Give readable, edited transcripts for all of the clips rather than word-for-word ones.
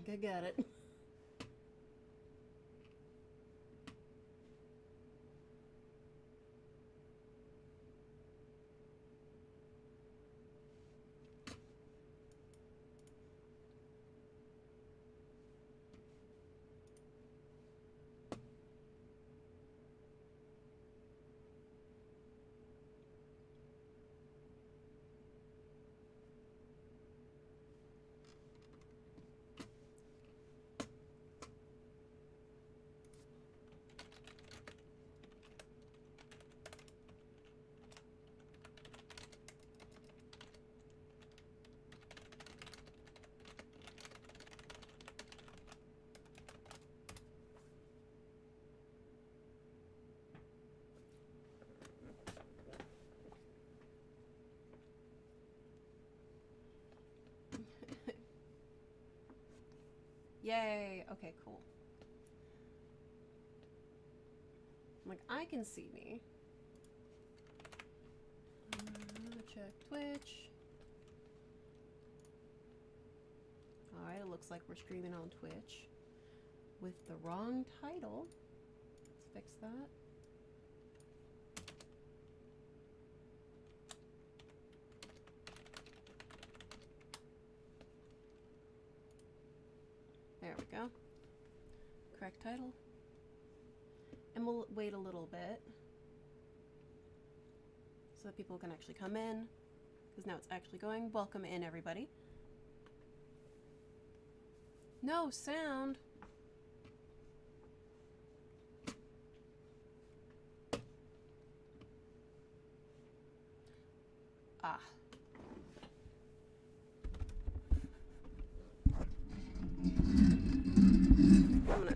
think I got it. Yay! Okay, cool. Like, I can see me. Check Twitch. Alright, it looks like we're streaming on Twitch with the wrong title. Let's fix that. There we go. Correct title. And we'll wait a little bit so that people can actually come in, because now it's actually going. Welcome in, everybody. No sound. Ah. I'm gonna...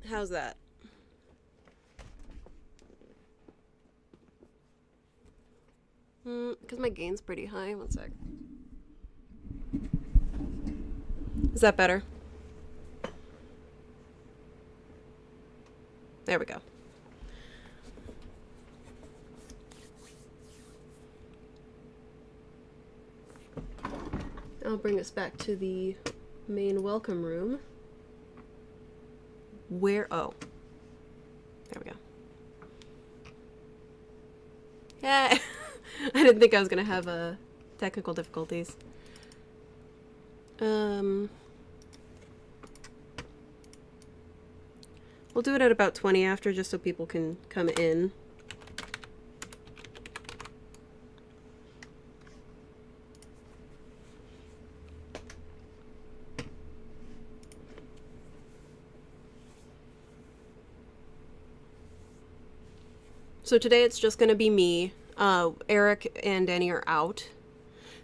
How's that? Because my gain's pretty high. One sec. Is that better? There we go. I'll bring us back to the main welcome room. Where? Oh. There we go. Yeah. I didn't think I was going to have technical difficulties. We'll do it at about 20 after, just so people can come in. So today it's just going to be me. Eric and Danny are out.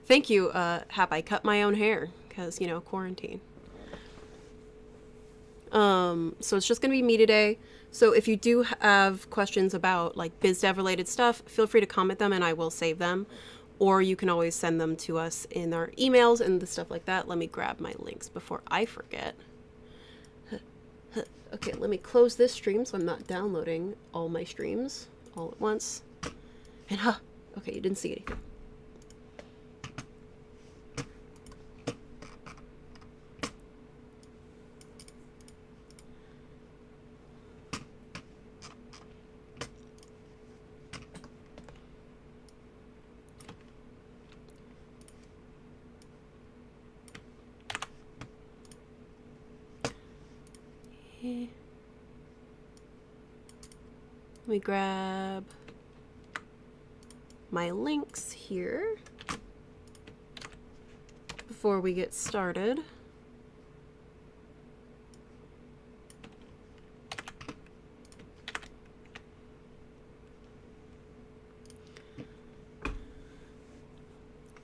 Thank you, Hap. I cut my own hair because, you know, quarantine. So it's just going to be me today. So if you do have questions about like biz dev related stuff, feel free to comment them and I will save them. Or you can always send them to us in our emails and the stuff like that. Let me grab my links before I forget. Okay, let me close this stream so I'm not downloading all my streams all at once. And okay, you didn't see anything. Let me grab my links here before we get started.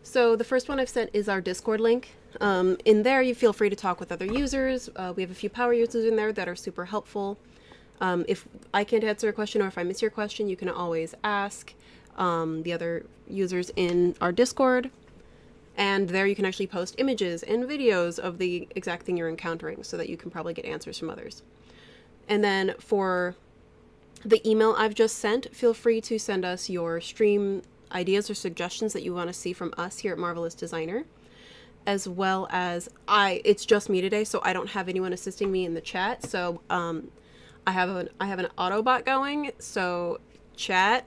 So the first one I've sent is our Discord link. In there, you feel free to talk with other users. We have a few power users in there that are super helpful. If I can't answer a question or if I miss your question, you can always ask the other users in our Discord. And there you can actually post images and videos of the exact thing you're encountering so that you can probably get answers from others. And then for the email I've just sent, feel free to send us your stream ideas or suggestions that you want to see from us here at Marvelous Designer, as well as it's just me today, so I don't have anyone assisting me in the chat. So I have an Autobot going. So chat,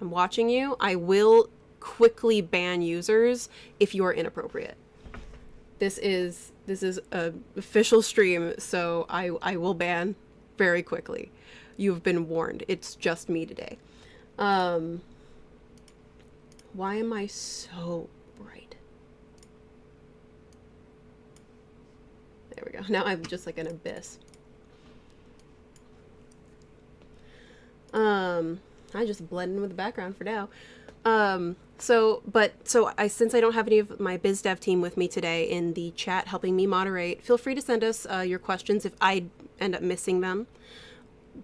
I'm watching you. I will quickly ban users if you are inappropriate. This is a official stream, so I will ban very quickly. You've been warned. It's just me today. Why am I so bright? There we go. Now I'm just like an abyss. I just blend in with the background for now. So since I don't have any of my biz dev team with me today in the chat helping me moderate, feel free to send us your questions if I end up missing them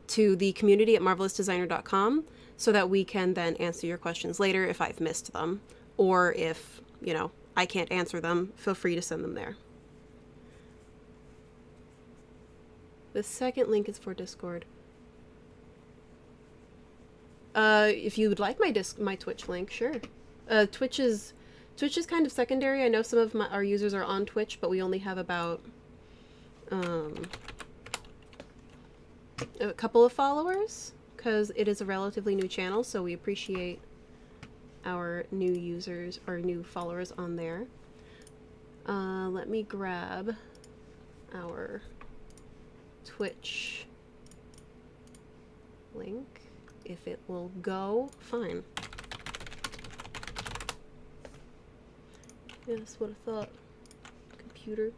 to the community at marvelousdesigner.com so that we can then answer your questions later if I've missed them, or if, you know, I can't answer them, feel free to send them there. The second link is for Discord. If you would like my Twitch link, sure. Twitch is kind of secondary. I know some of our users are on Twitch, but we only have about a couple of followers because it is a relatively new channel, so we appreciate our new users or new followers on there. Let me grab our Twitch link. If it will go, fine. Yeah, that's what I thought. Computer.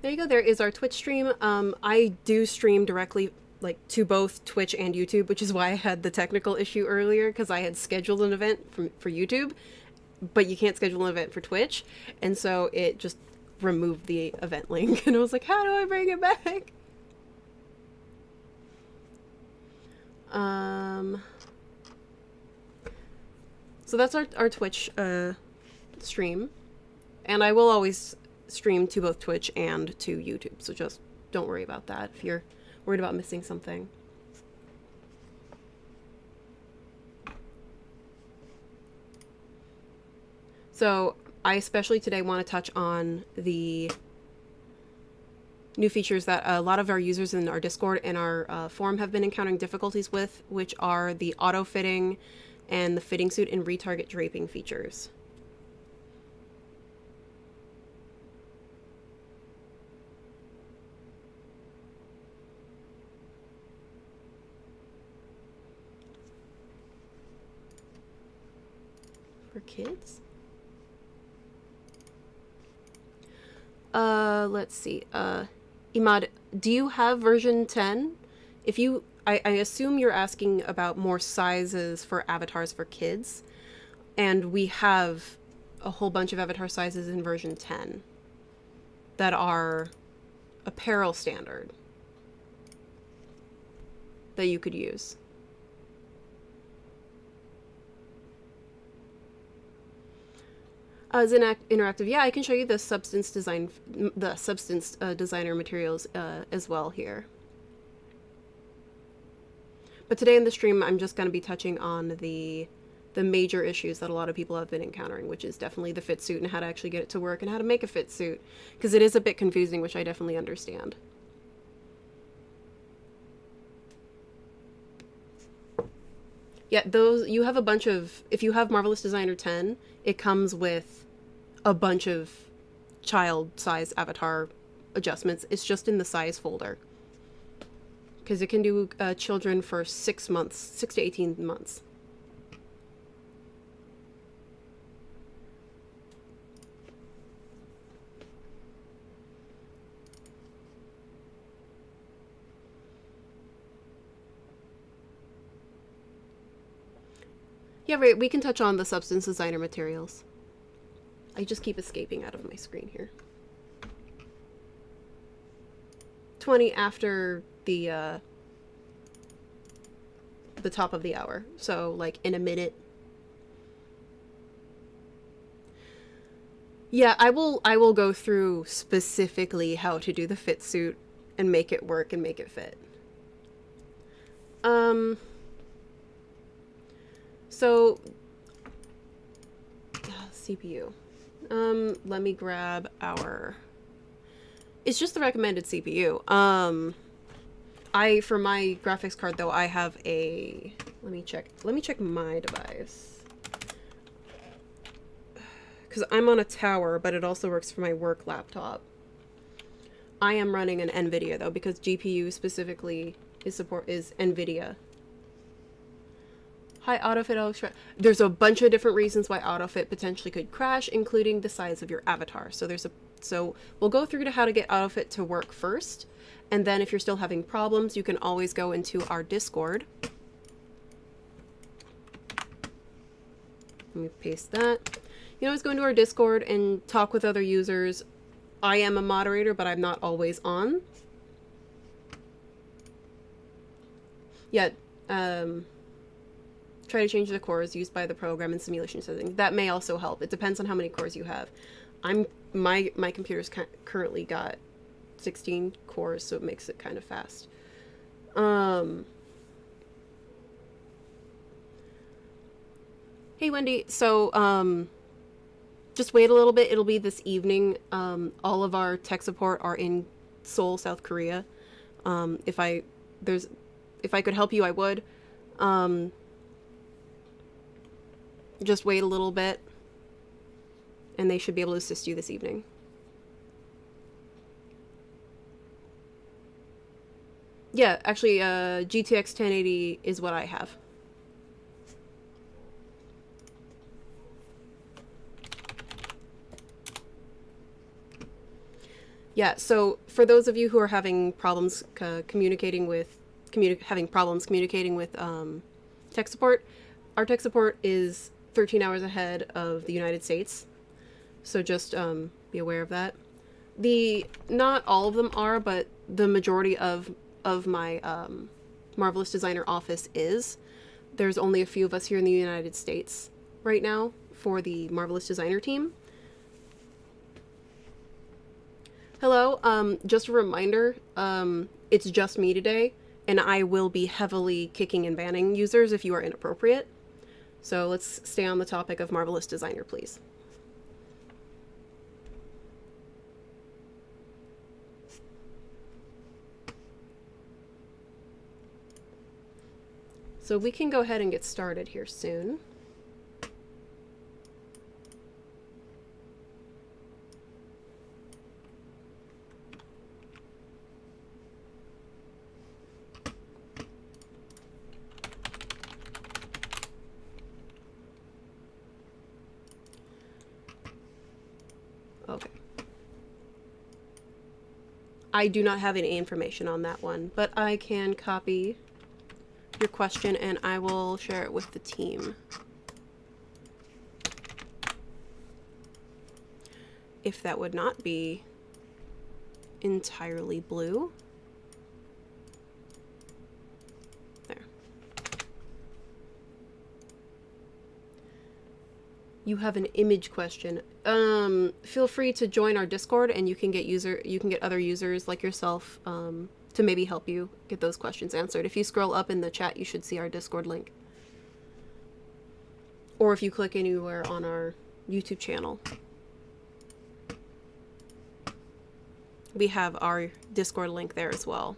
There you go. There is our Twitch stream. I do stream directly like to both Twitch and YouTube, which is why I had the technical issue earlier, because I had scheduled an event for YouTube, but you can't schedule an event for Twitch, and so it just removed the event link, and I was like, how do I bring it back? So that's our Twitch stream, and I will always stream to both Twitch and to YouTube, so just don't worry about that if you're worried about missing something. So I especially today want to touch on the new features that a lot of our users in our Discord and our forum have been encountering difficulties with, which are the auto-fitting and the fitting suit and retarget draping features. For kids? Let's see. Imad, do you have version 10? If you, I assume you're asking about more sizes for avatars for kids, and we have a whole bunch of avatar sizes in version 10 that are apparel standard that you could use. As interactive, yeah, I can show you the substance designer materials as well here. But today in the stream, I'm just going to be touching on the major issues that a lot of people have been encountering, which is definitely the fit suit and how to actually get it to work and how to make a fit suit, because it is a bit confusing, which I definitely understand. Yeah, those, you have a bunch of, if you have Marvelous Designer 10, it comes with a bunch of child size avatar adjustments. It's just in the size folder. Because it can do children for 6 months, 6 to 18 months. Yeah, right, we can touch on the substance designer materials. I just keep escaping out of my screen here. 20 after the top of the hour. So, like, in a minute. Yeah, I will go through specifically how to do the fit suit and make it work and make it fit. So CPU. Let me grab our, it's just the recommended CPU. For my graphics card though, I have a, let me check my device. Because I'm on a tower, but it also works for my work laptop. I am running an NVIDIA though, because GPU specifically is NVIDIA. Hi, Autofit. There's a bunch of different reasons why Autofit potentially could crash, including the size of your avatar. So we'll go through to how to get Autofit to work first, and then if you're still having problems, you can always go into our Discord. Let me paste that. You can always go into our Discord and talk with other users. I am a moderator, but I'm not always on. Yeah, try to change the cores used by the program in simulation setting. That may also help. It depends on how many cores you have. My computer's currently got 16 cores, so it makes it kind of fast. Hey Wendy, so just wait a little bit. It'll be this evening. All of our tech support are in Seoul, South Korea. If I could help you, I would. Just wait a little bit, and they should be able to assist you this evening. Yeah, actually, GTX 1080 is what I have. Yeah, so for those of you who are having problems communicating with tech support, our tech support is 13 hours ahead of the United States. So just be aware of that. Not all of them are, but the majority of my Marvelous Designer office is. There's only a few of us here in the United States right now for the Marvelous Designer team. Hello, just a reminder, it's just me today, and I will be heavily kicking and banning users if you are inappropriate. So let's stay on the topic of Marvelous Designer, please. So we can go ahead and get started here soon. Okay. I do not have any information on that one, but I can copy your question and I will share it with the team. If that would not be entirely blue. There. You have an image question. Feel free to join our Discord and you can get other users like yourself to maybe help you get those questions answered. If you scroll up in the chat, you should see our Discord link. Or if you click anywhere on our YouTube channel, we have our Discord link there as well.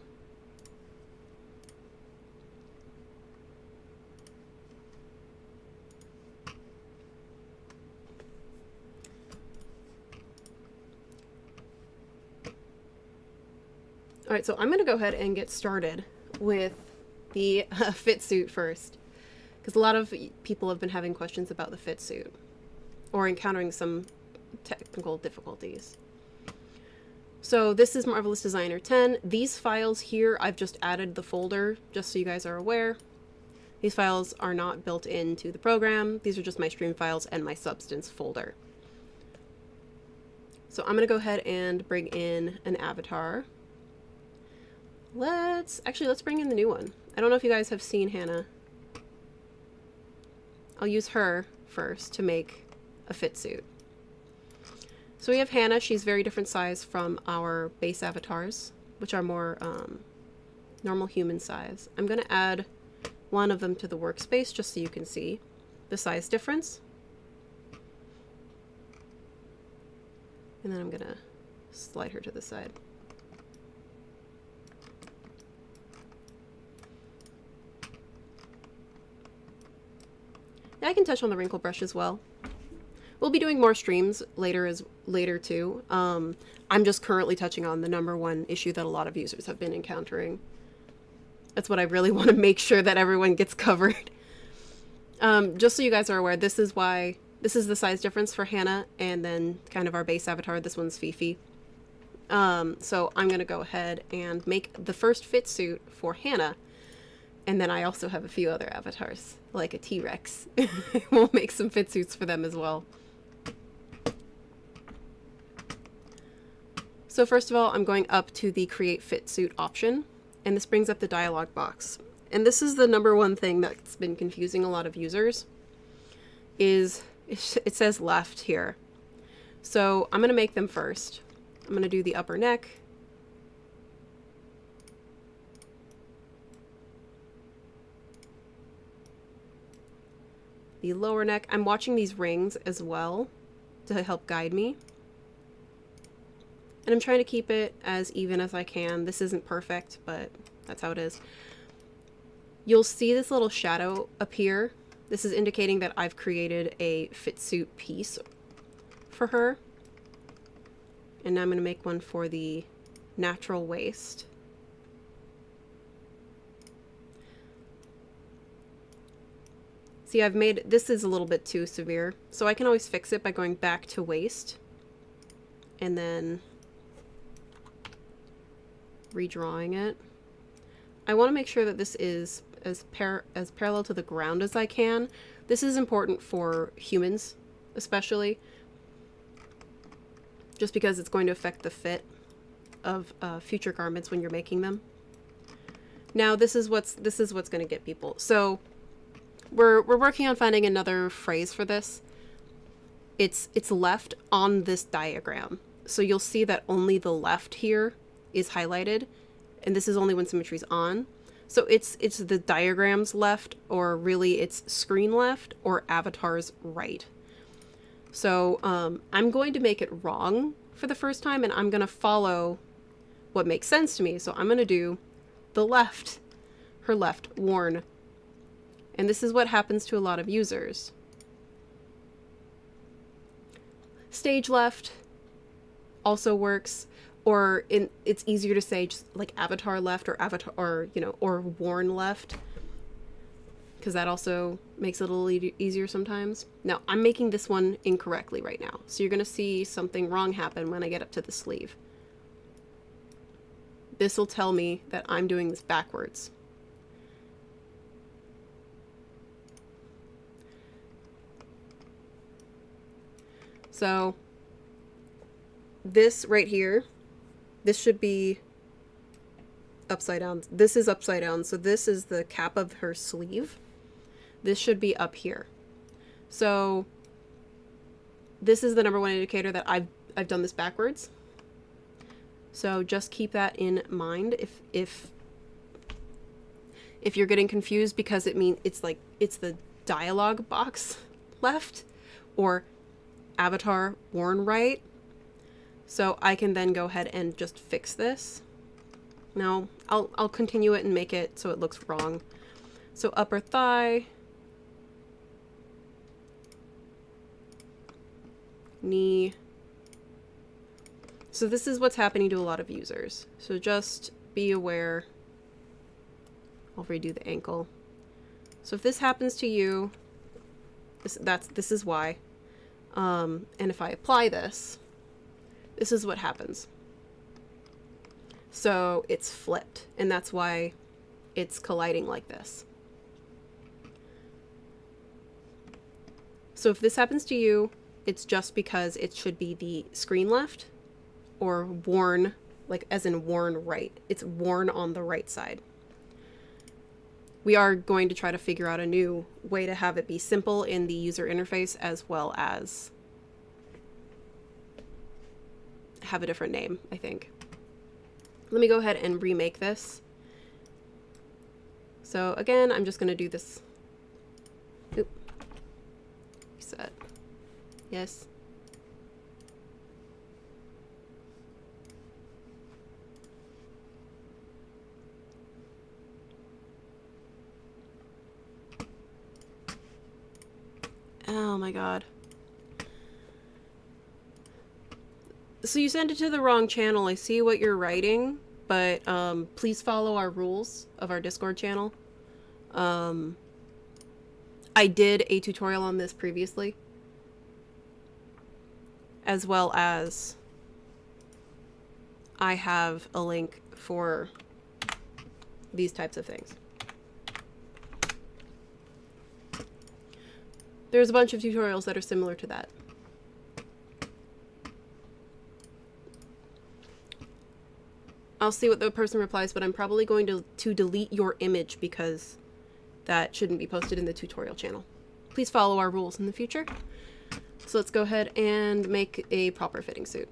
All right, so I'm going to go ahead and get started with the fit suit first, because a lot of people have been having questions about the fit suit or encountering some technical difficulties. So this is Marvelous Designer 10. These files here, I've just added the folder just so you guys are aware. These files are not built into the program. These are just my stream files and my substance folder. So I'm going to go ahead and bring in an avatar. Let's bring in the new one. I don't know if you guys have seen Hannah. I'll use her first to make a fit suit. So we have Hannah. She's very different size from our base avatars, which are more normal human size. I'm going to add one of them to the workspace just so you can see the size difference. And then I'm going to slide her to the side. I can touch on the wrinkle brush as well. We'll be doing more streams later too. I'm just currently touching on the #1 issue that a lot of users have been encountering. That's what I really want to make sure that everyone gets covered. Just so you guys are aware, this is the size difference for Hannah and then kind of our base avatar. This one's Fifi. So I'm gonna go ahead and make the first fit suit for Hannah. And then I also have a few other avatars, like a T-Rex. We'll make some fit suits for them as well. So first of all, I'm going up to the Create Fit Suit option, and this brings up the dialog box. And this is the #1 thing that's been confusing a lot of users, is it says left here. So I'm going to make them first. I'm going to do the upper neck. The lower neck. I'm watching these rings as well to help guide me. And I'm trying to keep it as even as I can. This isn't perfect, but that's how it is. You'll see this little shadow appear. This is indicating that I've created a fit suit piece for her. And now I'm going to make one for the natural waist. See, I've made, this is a little bit too severe, so I can always fix it by going back to waist and then redrawing it. I want to make sure that this is as parallel to the ground as I can. This is important for humans, especially, just because it's going to affect the fit of future garments when you're making them. Now, this is what's going to get people. So we're working on finding another phrase for this. It's left on this diagram. So you'll see that only the left here is highlighted, and this is only when symmetry's on. So it's the diagram's left, or really it's screen left, or avatar's right. So I'm going to make it wrong for the first time, and I'm going to follow what makes sense to me. So I'm going to do the left, her left, worn. And this is what happens to a lot of users. Stage left also works, or it's easier to say just like avatar left, or avatar, or or worn left, because that also makes it a little easier sometimes. Now I'm making this one incorrectly right now, so you're gonna see something wrong happen when I get up to the sleeve. This will tell me that I'm doing this backwards. So this right here, this should be upside down. This is upside down, so this is the cap of her sleeve. This should be up here. So this is the #1 indicator that I've done this backwards. So just keep that in mind if you're getting confused, because it's the dialogue box left, or avatar worn right. So I can then go ahead and just fix this. Now I'll continue it and make it so it looks wrong. So upper thigh, knee. So this is what's happening to a lot of users. So just be aware. I'll redo the ankle. So if this happens to you, this is why. And if I apply this, this is what happens. So it's flipped, and that's why it's colliding like this. So if this happens to you, it's just because it should be the screen left, or worn, like as in worn right. It's worn on the right side. We are going to try to figure out a new way to have it be simple in the user interface, as well as have a different name, I think. Let me go ahead and remake this. So again, I'm just going to do this. Oop. Reset. Yes. Oh my god. So you sent it to the wrong channel. I see what you're writing, but please follow our rules of our Discord channel. I did a tutorial on this previously, as well as I have a link for these types of things. There's a bunch of tutorials that are similar to that. I'll see what the person replies, but I'm probably going to delete your image because that shouldn't be posted in the tutorial channel. Please follow our rules in the future. So let's go ahead and make a proper fitting suit.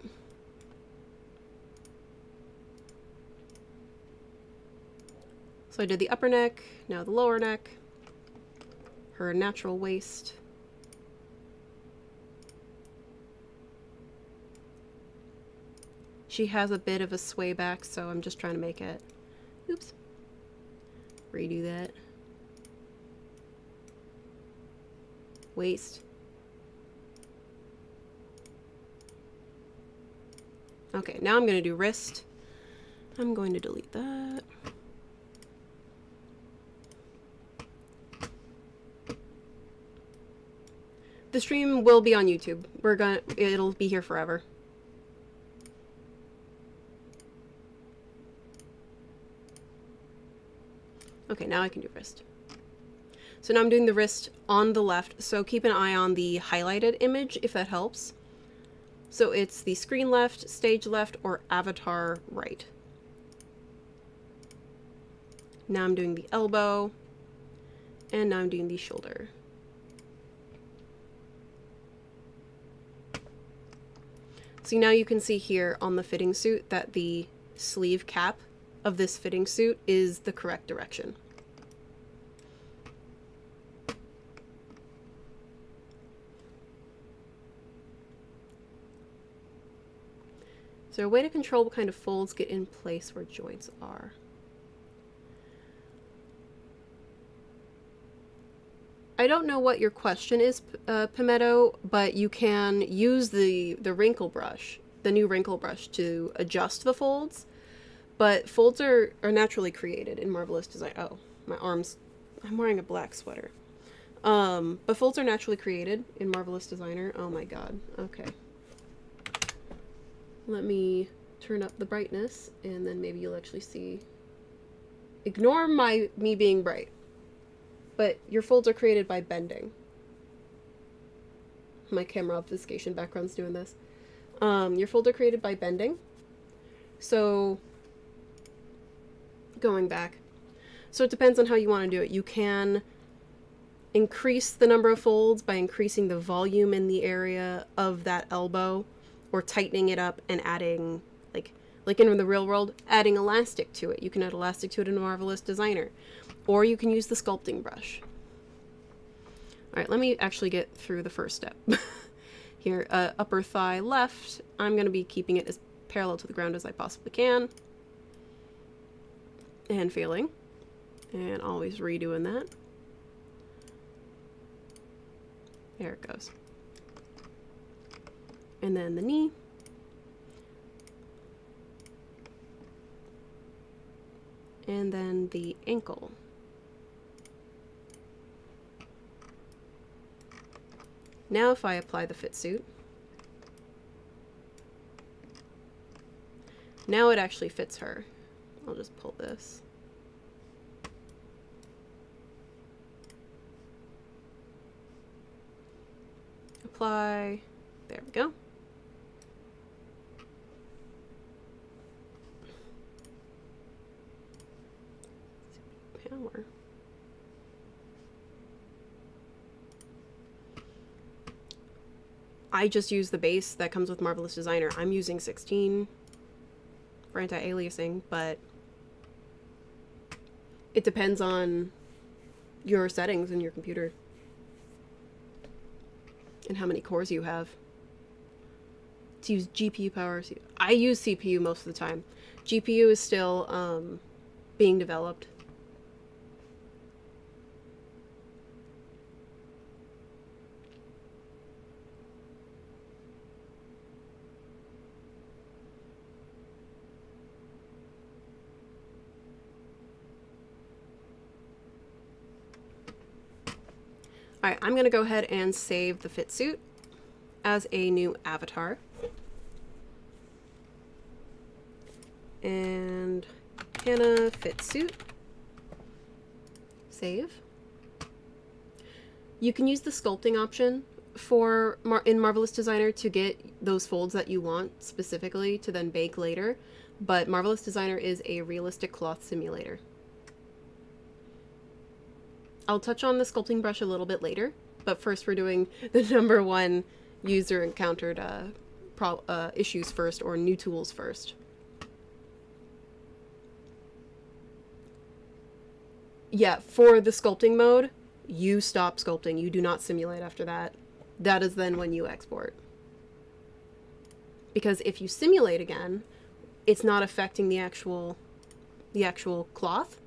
So I did the upper neck, now the lower neck, her natural waist. She has a bit of a sway back, so I'm just trying to make it. Oops. Redo that. Waist. Okay, now I'm going to do wrist. I'm going to delete that. The stream will be on YouTube. It'll be here forever. Okay, now I can do wrist. So now I'm doing the wrist on the left, so keep an eye on the highlighted image if that helps. So it's the screen left, stage left, or avatar right. Now I'm doing the elbow, and now I'm doing the shoulder. So now you can see here on the fitting suit that the sleeve cap of this fitting suit is the correct direction. Is there a way to control what kind of folds get in place where joints are? I don't know what your question is, Pimetto, but you can use the wrinkle brush, the new wrinkle brush, to adjust the folds. But folds are naturally created in Marvelous Design. Oh, my arms. I'm wearing a black sweater. But folds are naturally created in Marvelous Designer. Oh my god. Okay. Let me turn up the brightness, and then maybe you'll actually see. Ignore me being bright. But your folds are created by bending. My camera obfuscation background's doing this. Your folds are created by bending. So, going back. So it depends on how you want to do it. You can increase the number of folds by increasing the volume in the area of that elbow, or tightening it up and adding, like in the real world, adding elastic to it. You can add elastic to it in Marvelous Designer. Or you can use the sculpting brush. Alright, let me actually get through the first step. Here, upper thigh left. I'm going to be keeping it as parallel to the ground as I possibly can. And feeling. And always redoing that. There it goes. And then the knee. And then the ankle. Now if I apply the fit suit, now it actually fits her. I'll just pull this. Apply. There we go. Power. I just use the base that comes with Marvelous Designer. I'm using 16 for anti-aliasing, but it depends on your settings in your computer and how many cores you have. To use GPU power, I use CPU most of the time. GPU is still being developed. All right, I'm gonna go ahead and save the fit suit as a new avatar. And Hannah fit suit. Save. You can use the sculpting option in Marvelous Designer to get those folds that you want specifically to then bake later, but Marvelous Designer is a realistic cloth simulator. I'll touch on the sculpting brush a little bit later, but first we're doing the #1 user encountered issues first, or new tools first. Yeah, for the sculpting mode, you stop sculpting. You do not simulate after that. That is then when you export. Because if you simulate again, it's not affecting the actual cloth.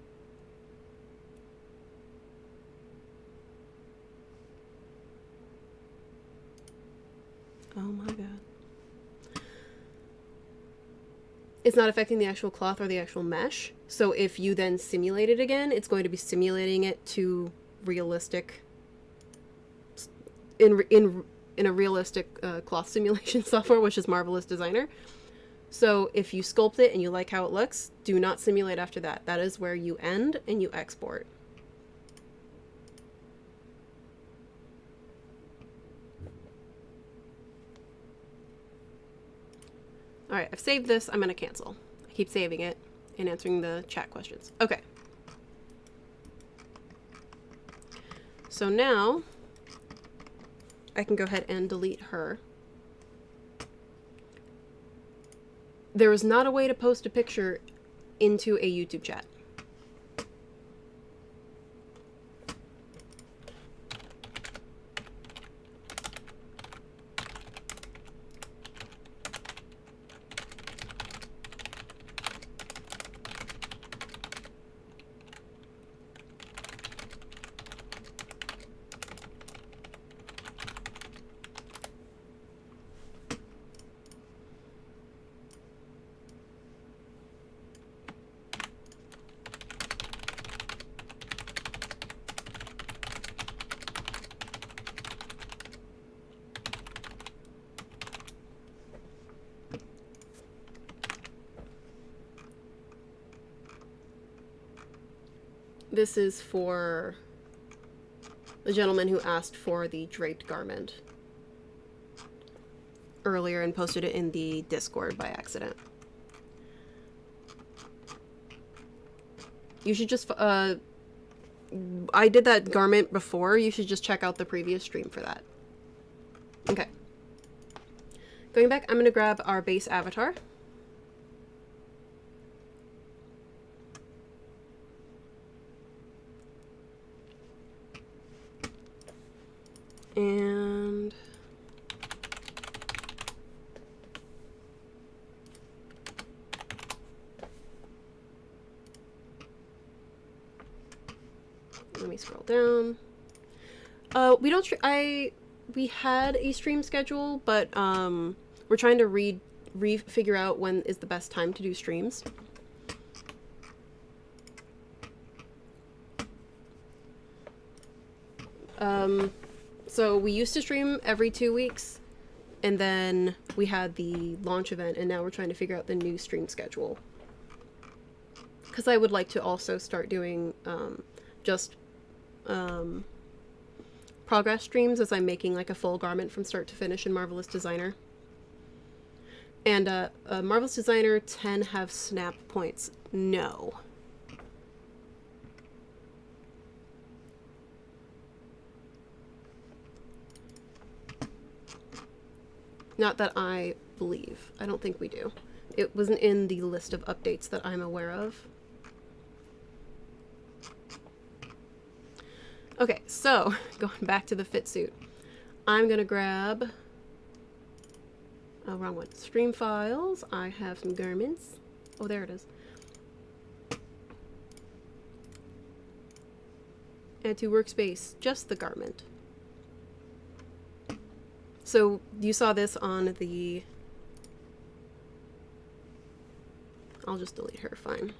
Oh my god. It's not affecting the actual cloth or the actual mesh. So if you then simulate it again, it's going to be simulating it to realistic in a realistic cloth simulation software, which is Marvelous Designer. So if you sculpt it and you like how it looks, do not simulate after that. That is where you end and you export. All right, I've saved this. I'm gonna cancel. I keep saving it and answering the chat questions. Okay. So now I can go ahead and delete her. There is not a way to post a picture into a YouTube chat. This is for the gentleman who asked for the draped garment earlier and posted it in the Discord by accident. You should just, I did that garment before. You should just check out the previous stream for that. Okay. Going back, I'm going to grab our base avatar. And let me scroll down. We don't. We had a stream schedule, but we're trying to figure out when is the best time to do streams. So we used to stream every 2 weeks, and then we had the launch event, and now we're trying to figure out the new stream schedule. Because I would like to also start doing progress streams as I'm making like a full garment from start to finish in Marvelous Designer. And Marvelous Designer 10 have snap points. No. Not that I believe. I don't think we do. It wasn't in the list of updates that I'm aware of. Okay, so going back to the fit suit, I'm gonna grab, oh, wrong one, stream files. I have some garments. Oh, there it is. Add to workspace, just the garment. So you saw this on the, I'll just delete her, fine.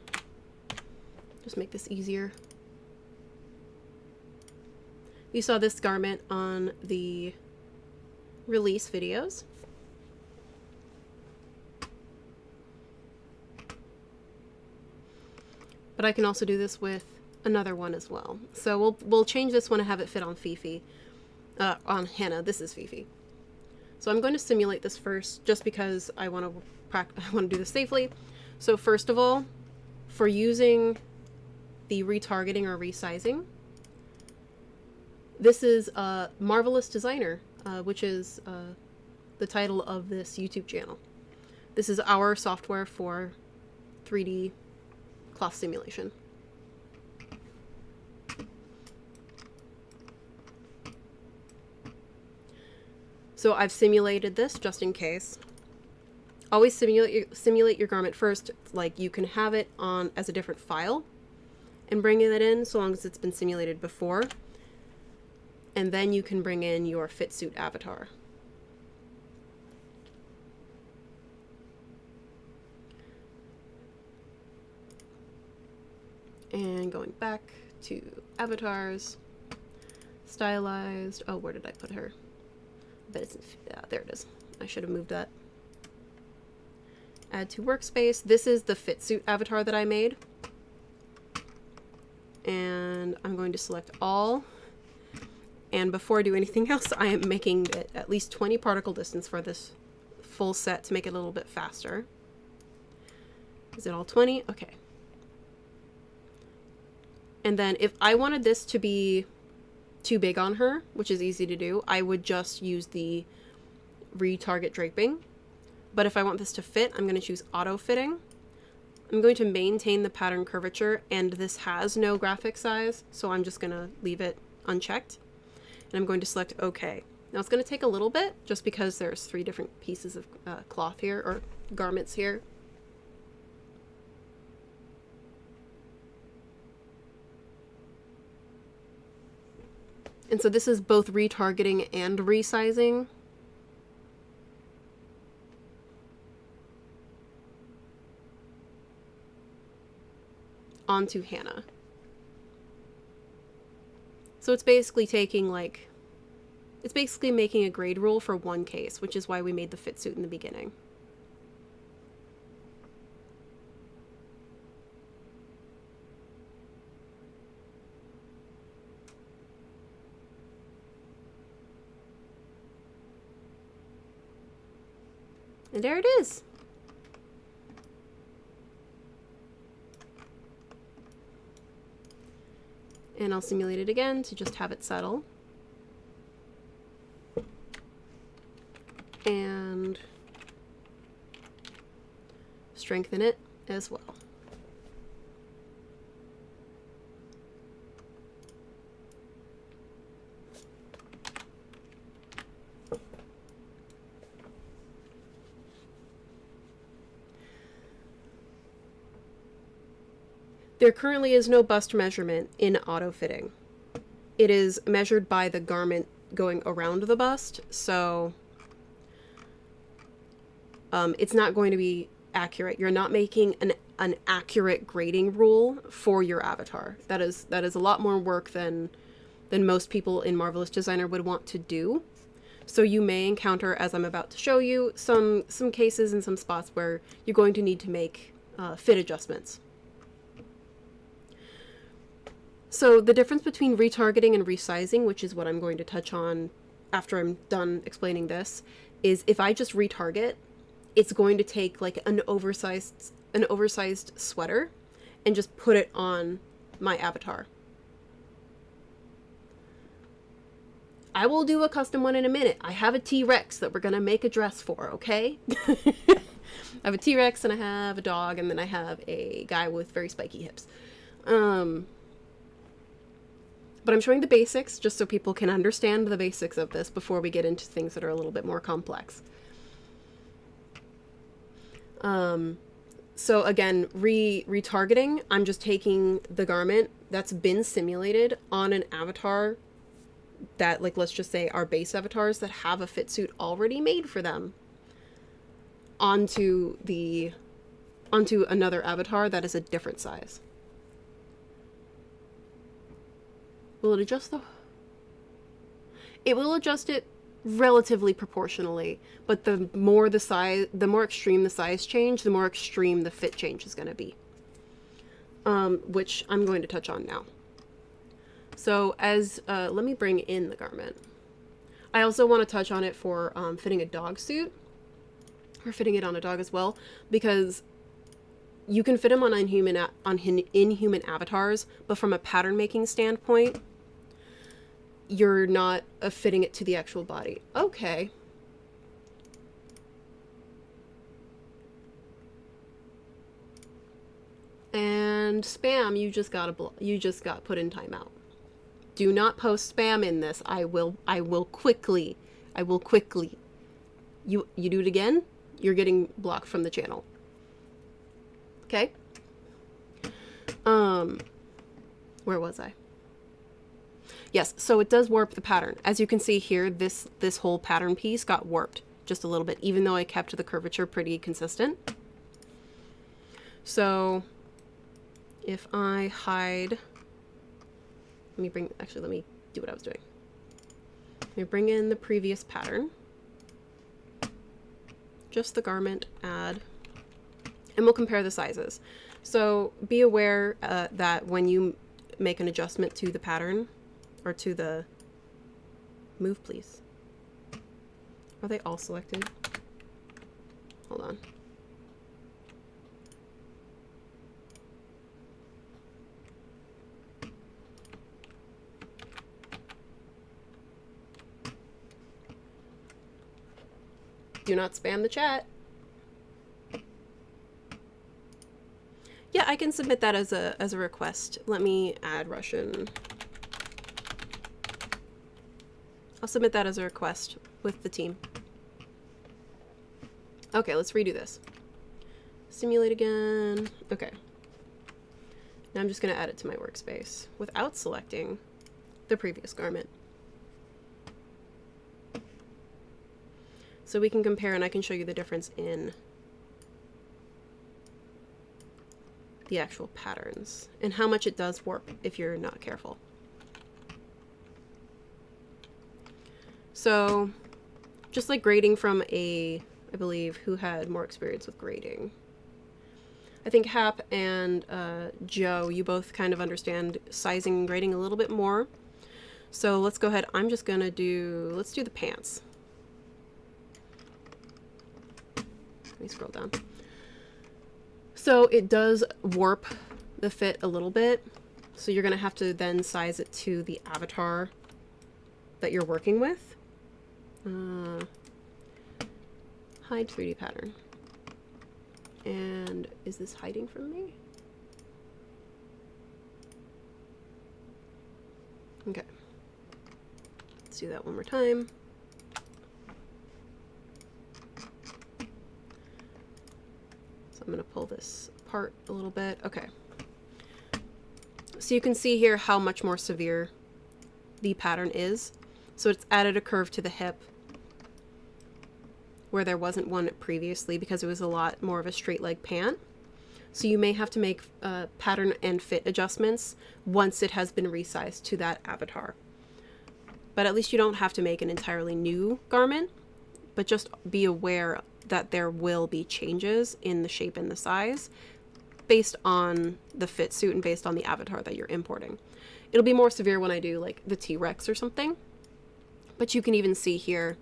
Just make this easier. You saw this garment on the release videos. But I can also do this with another one as well. So we'll change this one and have it fit on Fifi. On Hannah, this is Fifi. So I'm going to simulate this first just because I want to do this safely. So first of all, for using the retargeting or resizing, this is Marvelous Designer, which is the title of this YouTube channel. This is our software for 3D cloth simulation. So I've simulated this just in case. Always simulate your garment first. Like, you can have it on as a different file and bring it in so long as it's been simulated before. And then you can bring in your fit suit avatar. And going back to avatars, stylized. Oh, where did I put her? I bet it's, yeah, there it is. I should have moved that. Add to workspace. This is the fit suit avatar that I made. And I'm going to select all. And before I do anything else, I am making it at least 20 particle distance for this full set to make it a little bit faster. Is it all 20? Okay. And then if I wanted this to be too big on her, which is easy to do, I would just use the retarget draping. But if I want this to fit, I'm going to choose Autofitting. I'm going to maintain the pattern curvature, and this has no graphic size, so I'm just going to leave it unchecked. And I'm going to select OK. Now it's going to take a little bit, just because there's 3 different pieces of cloth here, or garments here. And so this is both retargeting and resizing. Onto Hannah. So it's basically taking like, it's basically making a grade rule for one case, which is why we made the fit suit in the beginning. And there it is. And I'll simulate it again to just have it settle. And strengthen it as well. There currently is no bust measurement in Autofitting. It is measured by the garment going around the bust, so it's not going to be accurate. You're not making an accurate grading rule for your avatar. That is a lot more work than most people in Marvelous Designer would want to do. So you may encounter, as I'm about to show you, some cases and some spots where you're going to need to make fit adjustments. So the difference between retargeting and resizing, which is what I'm going to touch on after I'm done explaining this, is if I just retarget, it's going to take like an oversized sweater and just put it on my avatar. I will do a custom one in a minute. I have a T-Rex that we're gonna make a dress for, okay? I have a T-Rex and I have a dog, and then I have a guy with very spiky hips. But I'm showing the basics just so people can understand the basics of this before we get into things that are a little bit more complex. So again, retargeting, I'm just taking the garment that's been simulated on an avatar that, like, let's just say our base avatars that have a fit suit already made for them onto another avatar that is a different size. Will it adjust it will adjust it relatively proportionally, but the more extreme the size change, the more extreme the fit change is going to be, which I'm going to touch on now. So let me bring in the garment. I also want to touch on it for fitting a dog suit, or fitting it on a dog as well, because you can fit them on inhuman avatars, but from a pattern making standpoint, you're not fitting it to the actual body. Okay. And spam, you just got put in timeout. Do not post spam in this. I will quickly. You do it again, you're getting blocked from the channel. Okay? Where was I? Yes, so it does warp the pattern. As you can see here, this whole pattern piece got warped just a little bit, even though I kept the curvature pretty consistent. So if I hide, let me do what I was doing. Let me bring in the previous pattern, just the garment, add, and we'll compare the sizes. So be aware that when you make an adjustment to the pattern, or to the move, please. Are they all selected? Hold on. Do not spam the chat. Yeah, I can submit that as a request. Let me add Russian. I'll submit that as a request with the team. Okay, let's redo this. Simulate again. Okay. Now I'm just going to add it to my workspace without selecting the previous garment. So we can compare, and I can show you the difference in the actual patterns and how much it does warp if you're not careful. So, just like grading from I believe, who had more experience with grading? I think Hap and Joe, you both kind of understand sizing and grading a little bit more. So let's go ahead. I'm just gonna let's do the pants. Let me scroll down. So it does warp the fit a little bit. So you're gonna have to then size it to the avatar that you're working with. Hide 3D pattern. And is this hiding from me? Okay. Let's do that one more time. So I'm going to pull this apart a little bit. Okay. So you can see here how much more severe the pattern is. So it's added a curve to the hip where there wasn't one previously because it was a lot more of a straight leg pant. So you may have to make pattern and fit adjustments once it has been resized to that avatar. But at least you don't have to make an entirely new garment, but just be aware that there will be changes in the shape and the size based on the fit suit and based on the avatar that you're importing. It'll be more severe when I do like the T-Rex or something, but you can even see here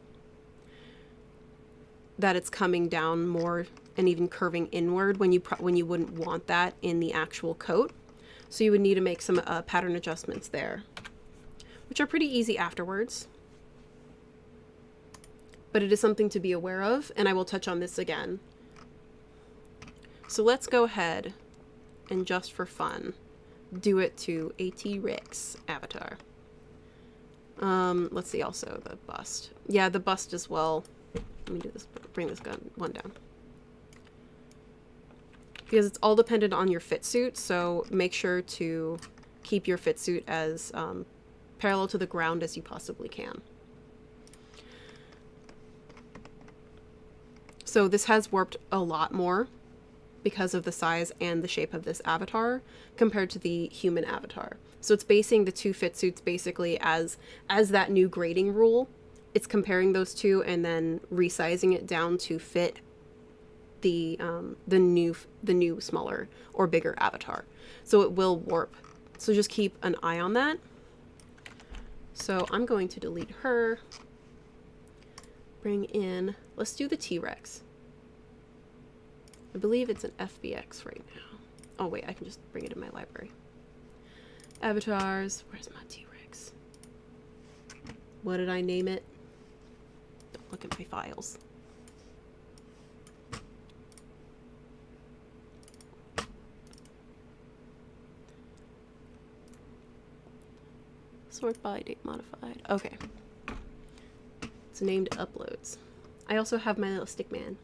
that it's coming down more and even curving inward when you wouldn't want that in the actual coat. So you would need to make some pattern adjustments there, which are pretty easy afterwards. but it is something to be aware of, and I will touch on this again. So let's go ahead and, just for fun, do it to a T-Rex avatar. Let's see, also the bust. Yeah, the bust as well. Let me do this, bring this one down. Because it's all dependent on your fit suit, so make sure to keep your fit suit as parallel to the ground as you possibly can. So this has warped a lot more because of the size and the shape of this avatar compared to the human avatar. So it's basing the two fit suits basically as that new grading rule. It's comparing those two and then resizing it down to fit the new smaller or bigger avatar. So it will warp. So just keep an eye on that. So I'm going to delete her. Bring in, let's do the T-Rex. I believe it's an FBX right now. Oh wait, I can just bring it in my library. Avatars, where's my T-Rex? What did I name it? Don't look at my files. Sort by date modified. Okay. It's named uploads. I also have my little stick man.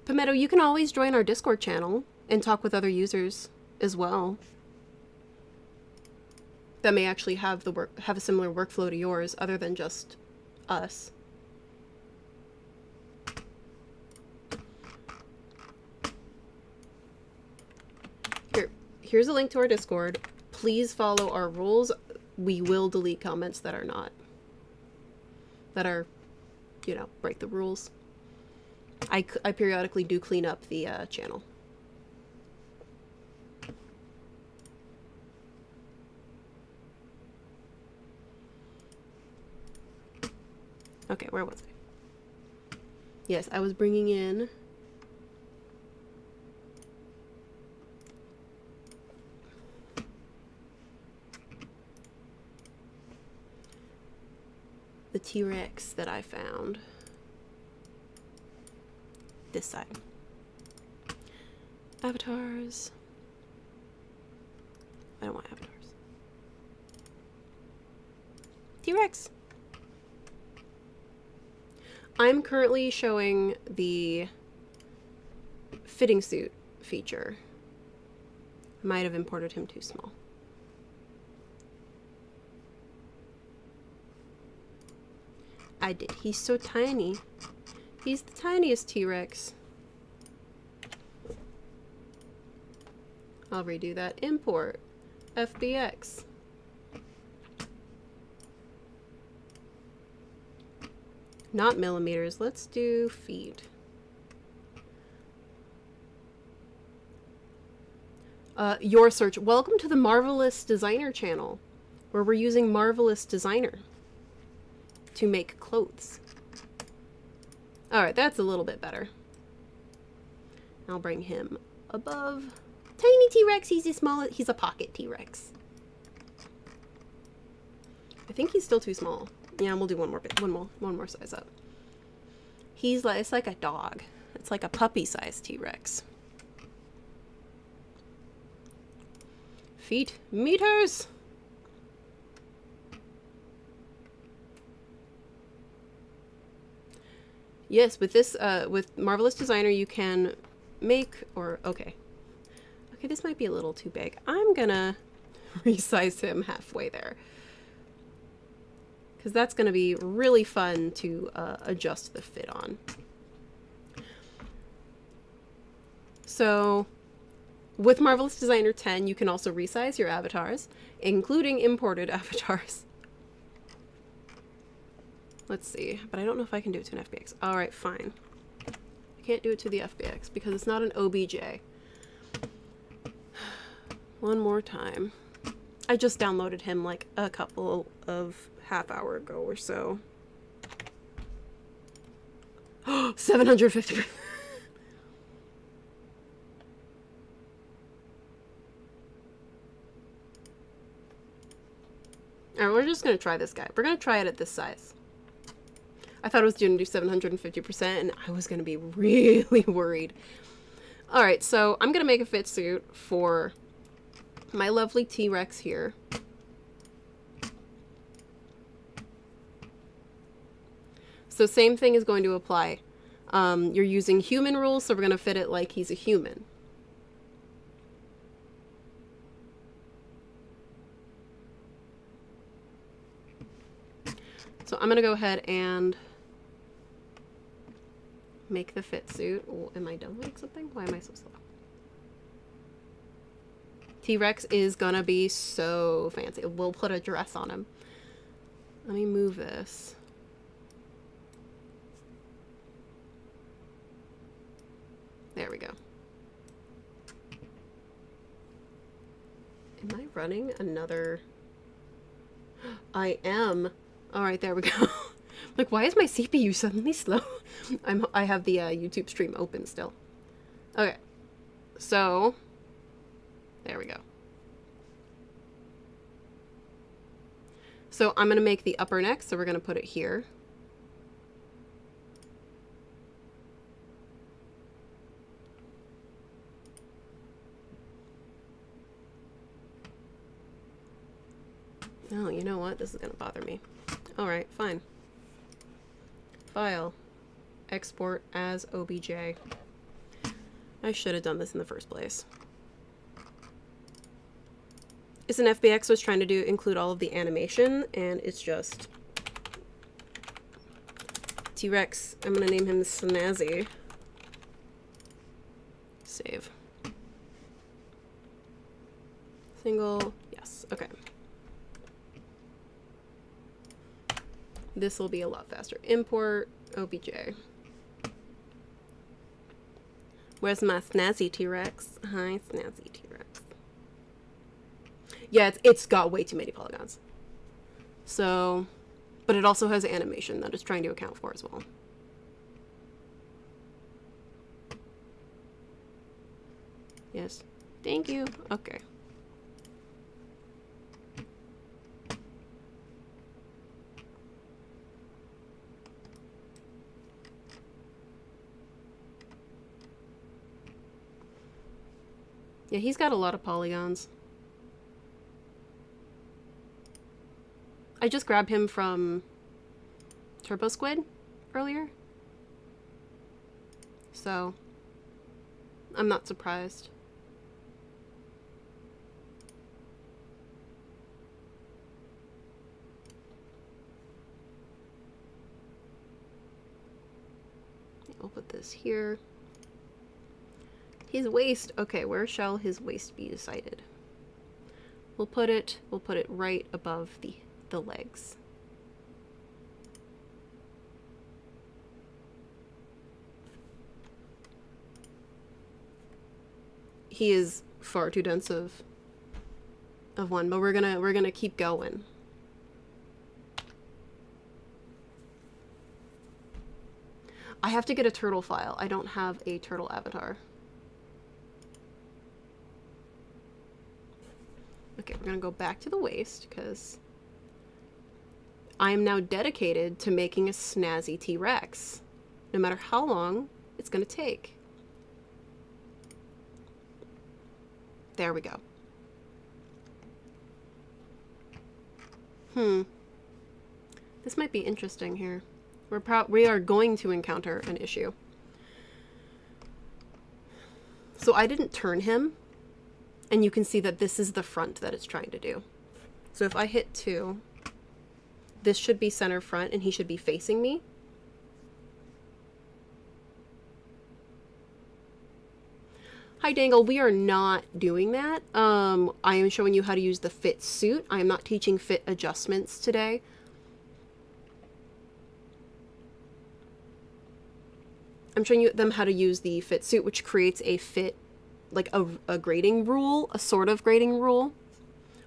Pimetto, you can always join our Discord channel and talk with other users as well that may actually have a similar workflow to yours other than just us. Here's a link to our Discord. Please follow our rules. We will delete comments that are you know, break the rules. I periodically do clean up the channel. Okay, where was I? Yes, I was bringing in the T-Rex that I found. This side. Avatars. I don't want avatars. T-Rex. I'm currently showing the fitting suit feature. Might have imported him too small. I did. He's so tiny. He's the tiniest T-Rex. I'll redo that. Import. FBX. Not millimeters. Let's do feet. Your search. Welcome to the Marvelous Designer channel, where we're using Marvelous Designer to make clothes. Alright, that's a little bit better. I'll bring him above. Tiny T-Rex, he's a pocket T-Rex. I think he's still too small. Yeah, we'll do one more size up. It's like a dog. It's like a puppy-sized T-Rex. Feet meters. Yes, with this, with Marvelous Designer, you can make, okay, this might be a little too big. I'm gonna resize him halfway there. Because that's gonna be really fun to adjust the fit on. So, with Marvelous Designer 10, you can also resize your avatars, including imported avatars. Let's see, but I don't know if I can do it to an FBX. All right, fine. I can't do it to the FBX because it's not an OBJ. One more time. I just downloaded him like a couple of half hour ago or so. 750. Alright, we're just gonna try this guy. We're gonna try it at this size. I thought it was gonna do 750%, and I was gonna be really worried. Alright, so I'm gonna make a fit suit for my lovely T-Rex here. So same thing is going to apply. You're using human rules, so we're gonna fit it like he's a human. So I'm gonna go ahead and make the fit suit. Oh, am I downloading something? Why am I so slow? T-Rex is gonna be so fancy. We'll put a dress on him. Let me move this. There we go. Am I running another? I am. Alright, there we go. Like, why is my CPU suddenly slow? I have the YouTube stream open still. Okay. So, there we go. So I'm going to make the upper next, so we're going to put it here. Oh, you know what? This is going to bother me. Alright, fine. File. Export as OBJ. I should have done this in the first place. It's an FBX, so it's trying to include all of the animation, and it's just T-Rex. I'm gonna name him Snazzy. Save. Single. Yes. Okay. This will be a lot faster. Import OBJ. Where's my snazzy T-Rex? Hi, snazzy T-Rex. Yeah, it's got way too many polygons. So, but it also has animation that it's trying to account for as well. Yes. Thank you. Okay. Yeah, he's got a lot of polygons. I just grabbed him from Turbo Squid earlier. So, I'm not surprised. I'll put this here. His waist. Okay, where shall his waist be decided? We'll put it right above the legs. He is far too dense of one, but we're gonna keep going. I have to get a turtle file. I don't have a turtle avatar. Okay, we're gonna go back to the waist because I am now dedicated to making a snazzy T-Rex, no matter how long it's gonna take. There we go. This might be interesting here. We are going to encounter an issue. So I didn't turn him, and you can see that this is the front that it's trying to do. So if I hit 2, this should be center front, and he should be facing me. Hi Dangle, we are not doing that. I am showing you how to use the fit suit. I am not teaching fit adjustments today. I'm showing them how to use the fit suit, which creates a fit, like a grading rule, a sort of grading rule,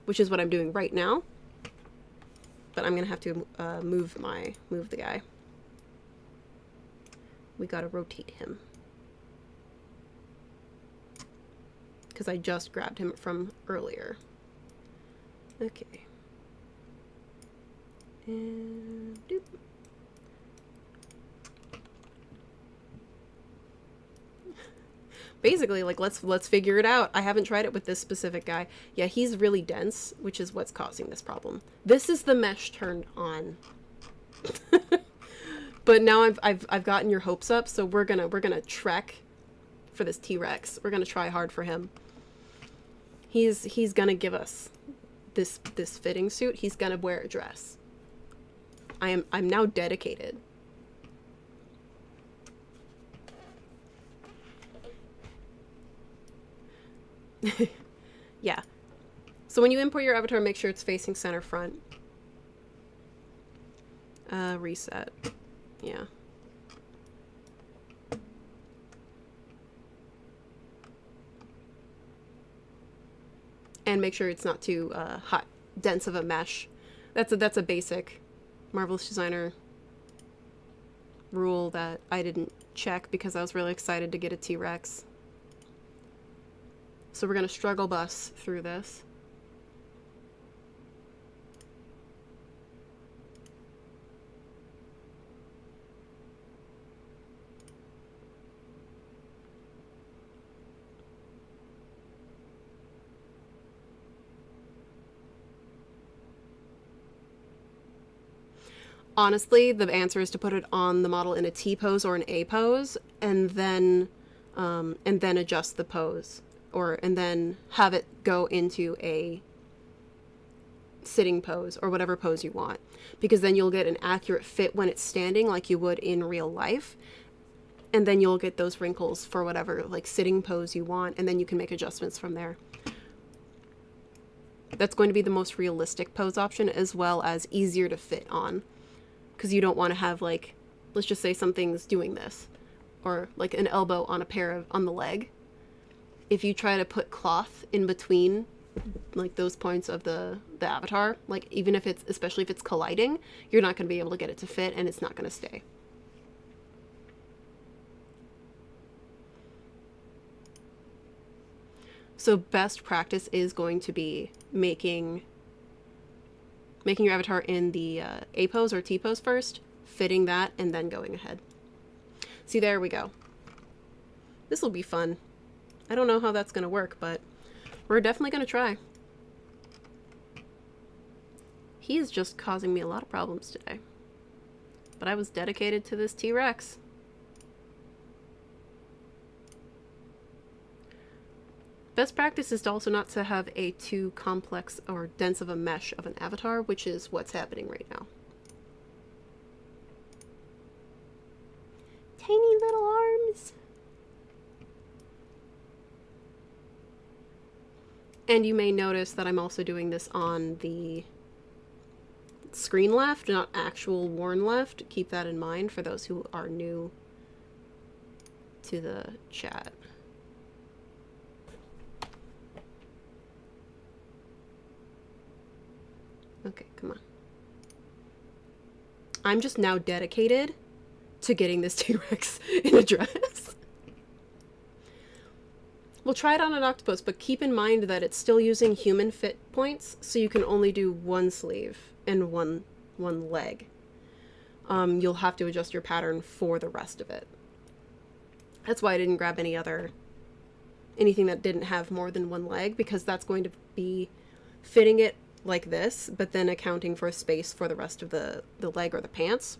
which is what I'm doing right now. But I'm gonna have to move the guy. We gotta rotate him. Because I just grabbed him from earlier. Okay. And doop. Basically, like, let's figure it out. I haven't tried it with this specific guy. Yeah, he's really dense, which is what's causing this problem. This is the mesh turned on. But now I've gotten your hopes up, so we're gonna trek for this T-Rex. We're gonna try hard for him. He's gonna give us this fitting suit. He's gonna wear a dress. I'm now dedicated. Yeah. So when you import your avatar, make sure it's facing center front. Reset. Yeah. And make sure it's not too hot, dense of a mesh. That's a basic Marvelous Designer rule that I didn't check because I was really excited to get a T-Rex. So we're gonna struggle bus through this. Honestly, the answer is to put it on the model in a T pose or an A pose, and then adjust the pose, and then have it go into a sitting pose or whatever pose you want, because then you'll get an accurate fit when it's standing like you would in real life, and then you'll get those wrinkles for whatever like sitting pose you want, and then you can make adjustments from there. That's going to be the most realistic pose option, as well as easier to fit on. Because you don't want to have, like, let's just say something's doing this, or like an elbow on on the leg. If you try to put cloth in between, like, those points of the avatar, like, even if it's, especially if it's colliding, you're not going to be able to get it to fit, and it's not going to stay. So best practice is going to be making your avatar in the A pose or T pose first, fitting that, and then going ahead. See, there we go. This will be fun. I don't know how that's going to work, but we're definitely going to try. He is just causing me a lot of problems today. But I was dedicated to this T-Rex. Best practice is also not to have a too complex or dense of a mesh of an avatar, which is what's happening right now. Tiny little arms. And you may notice that I'm also doing this on the screen left, not actual worn left. Keep that in mind for those who are new to the chat. Okay, come on. I'm just now dedicated to getting this T-Rex in a dress. We'll try it on an octopus, but keep in mind that it's still using human fit points, so you can only do one sleeve and one leg. You'll have to adjust your pattern for the rest of it. That's why I didn't grab anything that didn't have more than one leg, because that's going to be fitting it like this, but then accounting for space for the rest of the leg or the pants.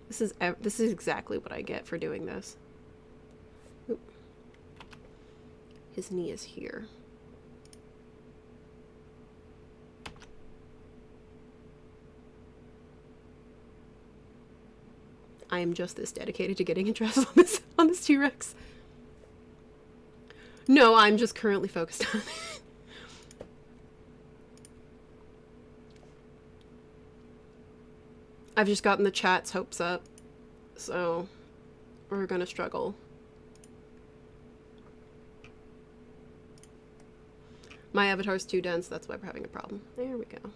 This is exactly what I get for doing this. Oop. His knee is here. I am just this dedicated to getting a dress on this T-Rex. No, I'm just currently focused on it. I've just gotten the chat's hopes up, so we're gonna struggle. My avatar's too dense, that's why we're having a problem. There we go.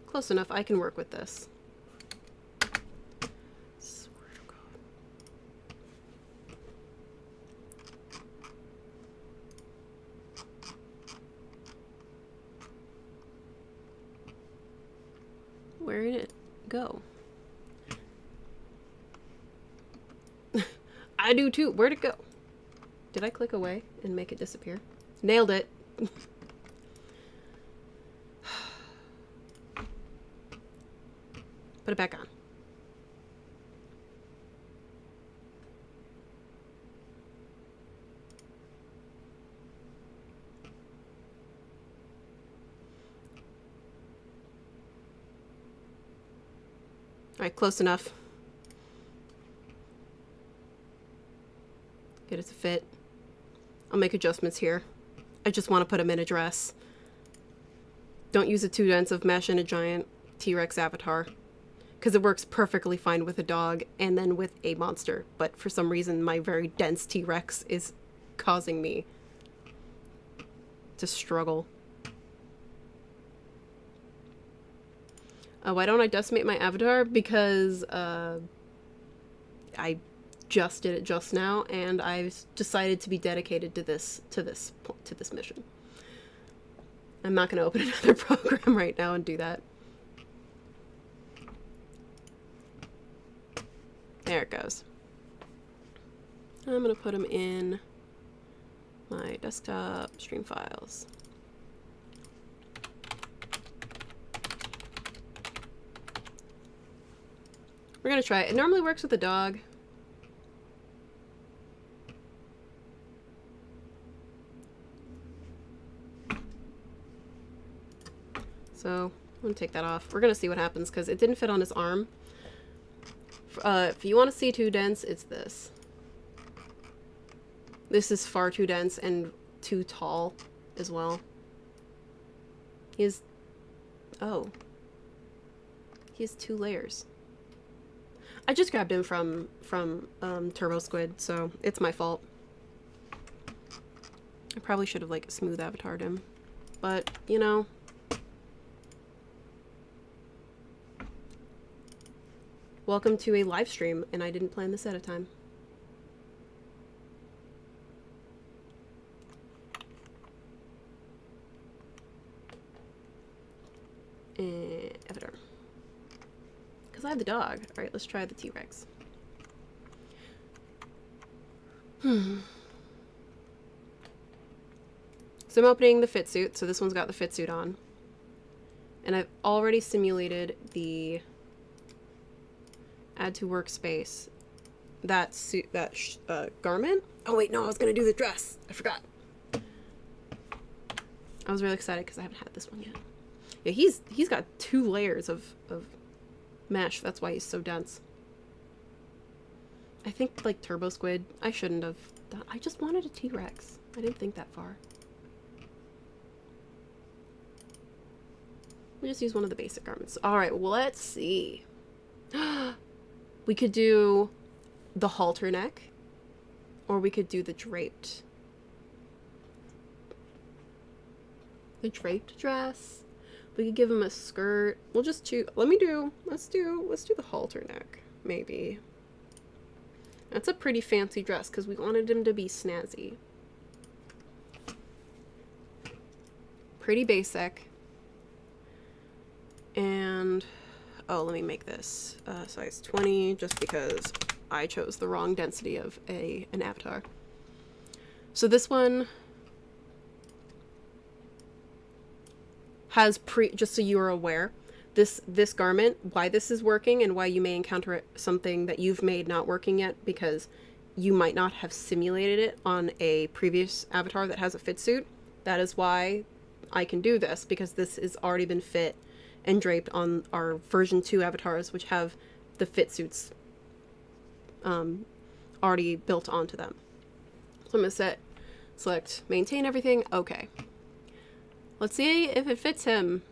Close enough, I can work with this. Swear to God. Where did it go? I do too. Where'd it go? Did I click away and make it disappear? Nailed it. Put it back on. All right, close enough. Get it to fit. I'll make adjustments here. I just want to put him in a dress. Don't use a too dense of mesh in a giant T-Rex avatar, because it works perfectly fine with a dog and then with a monster. But for some reason, my very dense T-Rex is causing me to struggle. Why don't I decimate my avatar? Because I just did it just now, and I've decided to be dedicated to this mission. I'm not going to open another program right now and do that. There it goes. I'm going to put them in my desktop stream files. We're going to try it. It normally works with a dog. So I'm going to take that off. We're going to see what happens because it didn't fit on his arm. If you want to see too dense, it's this. This is far too dense and too tall as well. He has... Oh. He has 2 layers. I just grabbed him from Turbo Squid, so it's my fault. I probably should have, like, smooth avatared him. But, you know... Welcome to a live stream, and I didn't plan this at a time. Avatar. Because I have the dog. Alright, let's try the T-Rex. So I'm opening the fit suit, so this one's got the fit suit on. And I've already simulated the add to workspace. That suit, that garment. Oh wait, no, I was gonna do the dress. I forgot. I was really excited because I haven't had this one yet. Yeah, he's got 2 layers of mesh. That's why he's so dense. I think like Turbo Squid. I shouldn't have done. I just wanted a T-Rex. I didn't think that far. We just use one of the basic garments. All right, well, let's see. We could do the halter neck, or we could do the draped. The draped dress. We could give him a skirt. We'll just choose. Let's do the halter neck, maybe. That's a pretty fancy dress because we wanted him to be snazzy. Pretty basic. And oh, let me make this size 20 just because I chose the wrong density of an avatar. So this one has just so you are aware, this garment, why this is working and why you may encounter something that you've made not working yet because you might not have simulated it on a previous avatar that has a fit suit. That is why I can do this, because this has already been fit and draped on our version 2 avatars, which have the fit suits already built onto them. So I'm going to select maintain everything. Okay. Let's see if it fits him.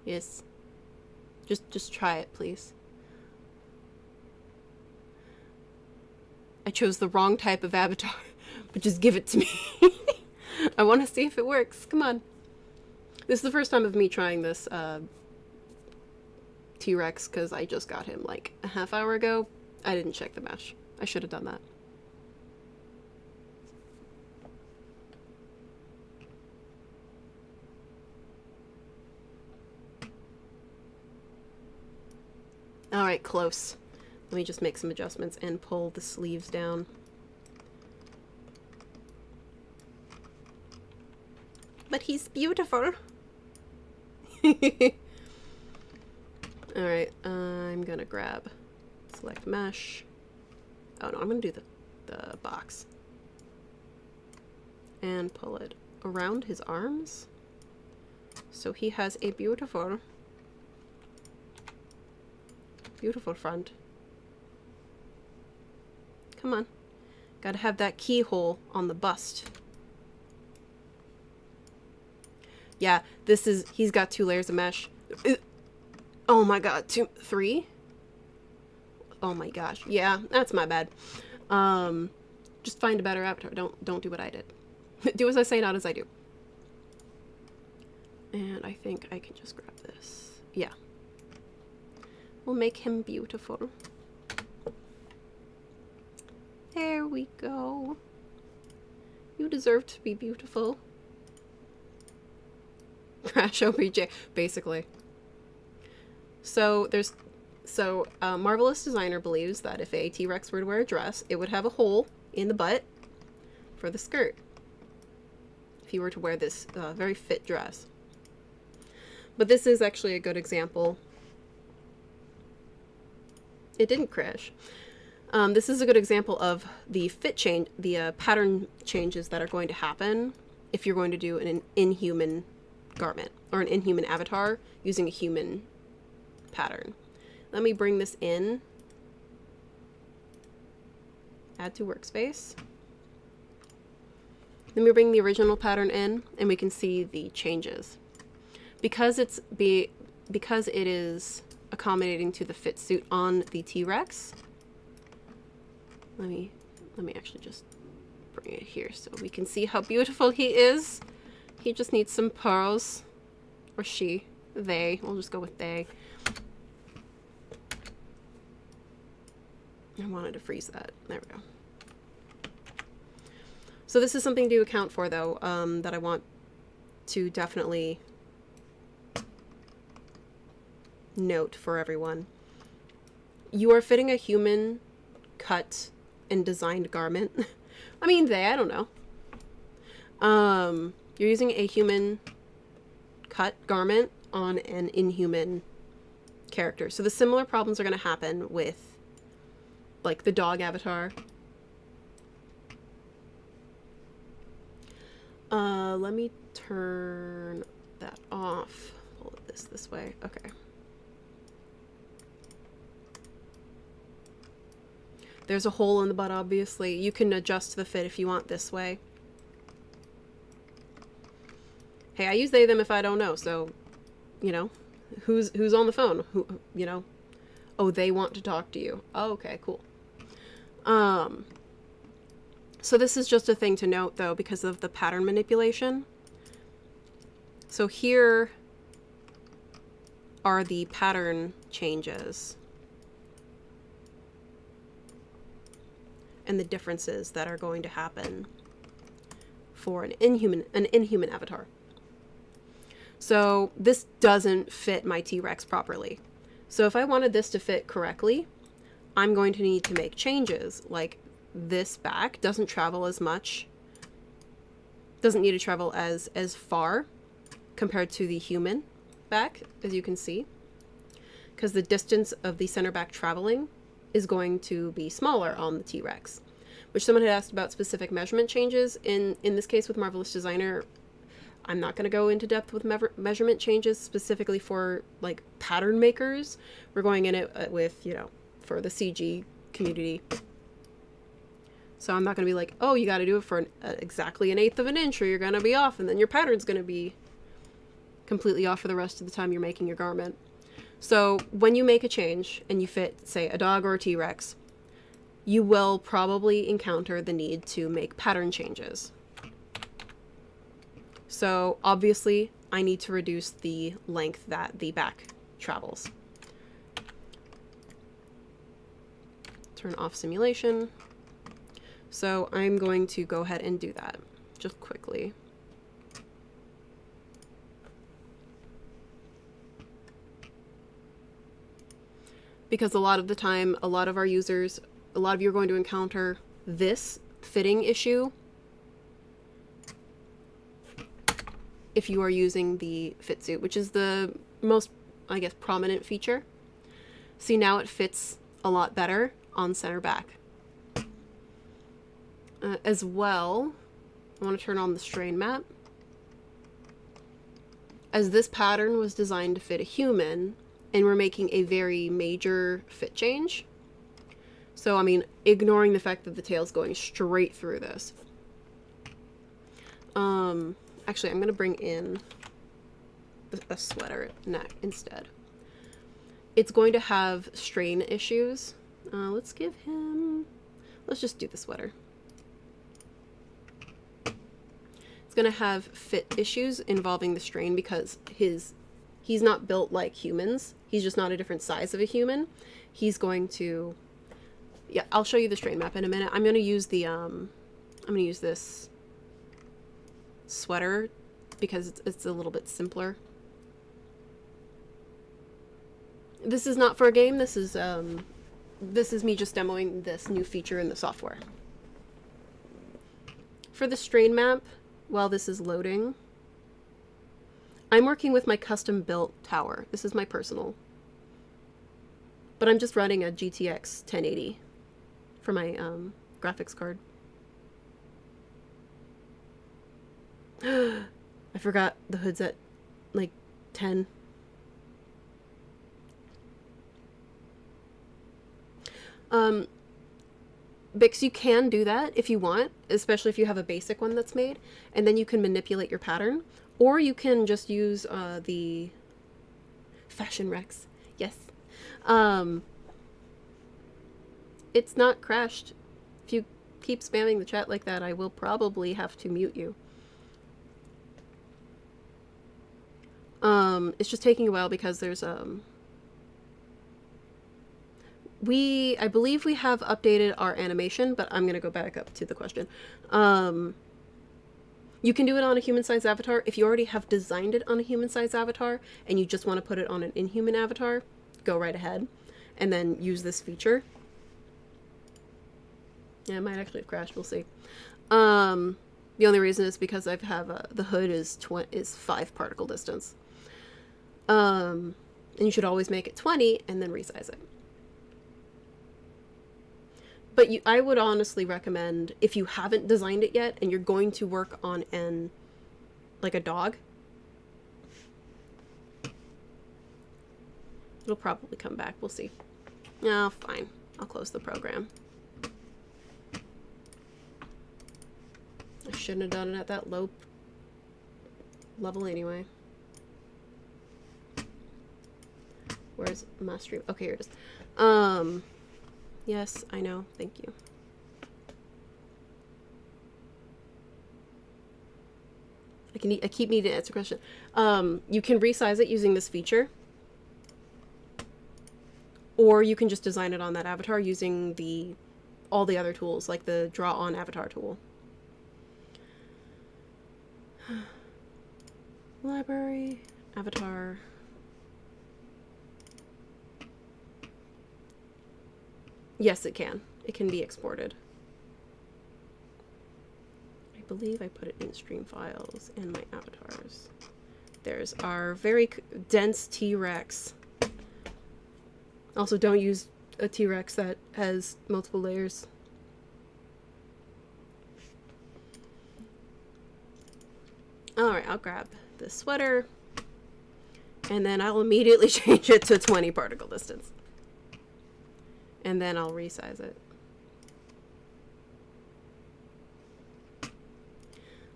Yes. Just try it, please. I chose the wrong type of avatar, but just give it to me. I want to see if it works. Come on. This is the first time of me trying this T-Rex because I just got him like a half hour ago. I didn't check the mesh. I should have done that. All right, close. Let me just make some adjustments and pull the sleeves down. But he's beautiful. Alright, I'm gonna grab, select mesh. Oh no, I'm gonna do the box. And pull it around his arms. So he has a beautiful front. Come on. Gotta have that keyhole on the bust. Yeah, he's got 2 layers of mesh. Oh my god, 3? Oh my gosh. Yeah, that's my bad. Just find a better avatar. Don't do what I did. Do as I say, not as I do. And I think I can just grab this. Yeah. We'll make him beautiful. There we go. You deserve to be beautiful. Crash OBJ, basically. So Marvelous Designer believes that if a T-Rex were to wear a dress, it would have a hole in the butt for the skirt. If you were to wear this very fit dress. But this is actually a good example. It didn't crash. This is a good example of the fit change, the pattern changes that are going to happen if you're going to do an inhuman garment or an inhuman avatar using a human pattern. Let me bring this in. Add to workspace. Then we bring the original pattern in and we can see the changes. Because it is accommodating to the fit suit on the T-Rex. Let me actually just bring it here so we can see how beautiful he is. He just needs some pearls. Or she. They. We'll just go with they. I wanted to freeze that. There we go. So this is something to account for, though, that I want to definitely note for everyone. You are fitting a human cut and designed garment. I mean, I don't know. You're using a human cut garment on an inhuman character. So the similar problems are going to happen with, like, the dog avatar. Let me turn that off. Pull this way. Okay. There's a hole in the butt, obviously. You can adjust the fit if you want this way. Hey, I use they, them if I don't know, so, you know, who's on the phone? Who, you know? Oh, they want to talk to you. Oh, okay, cool. So this is just a thing to note, though, because of the pattern manipulation. So here are the pattern changes and the differences that are going to happen for an inhuman avatar. So this doesn't fit my T-Rex properly. So if I wanted this to fit correctly, I'm going to need to make changes, like this back doesn't travel as much, doesn't need to travel as far compared to the human back, as you can see, because the distance of the center back traveling is going to be smaller on the T-Rex, which someone had asked about specific measurement changes. In this case with Marvelous Designer, I'm not going to go into depth with measurement changes specifically for, like, pattern makers. We're going in it with, you know, for the CG community. So I'm not going to be like, oh, you got to do it for exactly 1/8 of an inch or you're going to be off, and then your pattern's going to be completely off for the rest of the time you're making your garment. So when you make a change and you fit, say, a dog or a T-Rex, you will probably encounter the need to make pattern changes. So obviously I need to reduce the length that the back travels. Turn off simulation. So I'm going to go ahead and do that just quickly. Because a lot of the time, a lot of our users, a lot of you are going to encounter this fitting issue if you are using the fit suit, which is the most, I guess, prominent feature. See, now it fits a lot better on center back. As well, I want to turn on the strain map. As this pattern was designed to fit a human, and we're making a very major fit change. So, I mean, ignoring the fact that the tail's going straight through this. Actually, I'm going to bring in a sweater instead. It's going to have strain issues. Let's just do the sweater. It's going to have fit issues involving the strain because he's not built like humans. He's just not a different size of a human. He's going to, yeah, I'll show you the strain map in a minute. I'm going to use this sweater because it's a little bit simpler. This is not for a game. This is me just demoing this new feature in the software. For the strain map, while this is loading, I'm working with my custom built tower. This is my personal. But I'm just running a GTX 1080 for my graphics card. I forgot the hood's at like 10. Bix, you can do that if you want, especially if you have a basic one that's made, and then you can manipulate your pattern, or you can just use the Fashion Rex. Yes. It's not crashed. If you keep spamming the chat like that, I will probably have to mute you. It's just taking a while because there's I believe we have updated our animation, but I'm going to go back up to the question. You can do it on a human-sized avatar. If you already have designed it on a human-sized avatar and you just want to put it on an inhuman avatar, go right ahead and then use this feature. Yeah, it might actually have crashed. We'll see. The only reason is because I have the hood is 5 particle distance. And you should always make it 20 and then resize it. But I would honestly recommend, if you haven't designed it yet and you're going to work on like a dog, it'll probably come back. We'll see. Oh, fine. I'll close the program. I shouldn't have done it at that low level anyway. Where's my stream? Okay, here it is. Yes, I know. Thank you. I keep needing to answer a question. You can resize it using this feature, or you can just design it on that avatar using all the other tools, like the Draw On Avatar tool. Library, avatar. Yes, it can. It can be exported. I believe I put it in stream files and my avatars. There's our very dense T-Rex. Also, don't use a T-Rex that has multiple layers. Alright, I'll grab this sweater, and then I'll immediately change it to 20 particle distance. And then I'll resize it.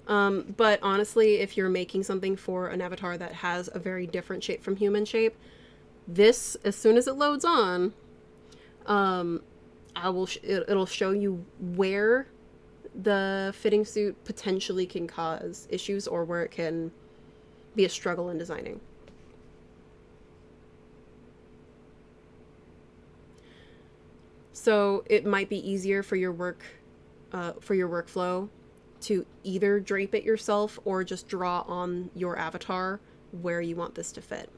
But honestly, if you're making something for an avatar that has a very different shape from human shape, this, as soon as it loads on, it'll show you where the fitting suit potentially can cause issues or where it can be a struggle in designing. So it might be easier for your workflow to either drape it yourself or just draw on your avatar where you want this to fit.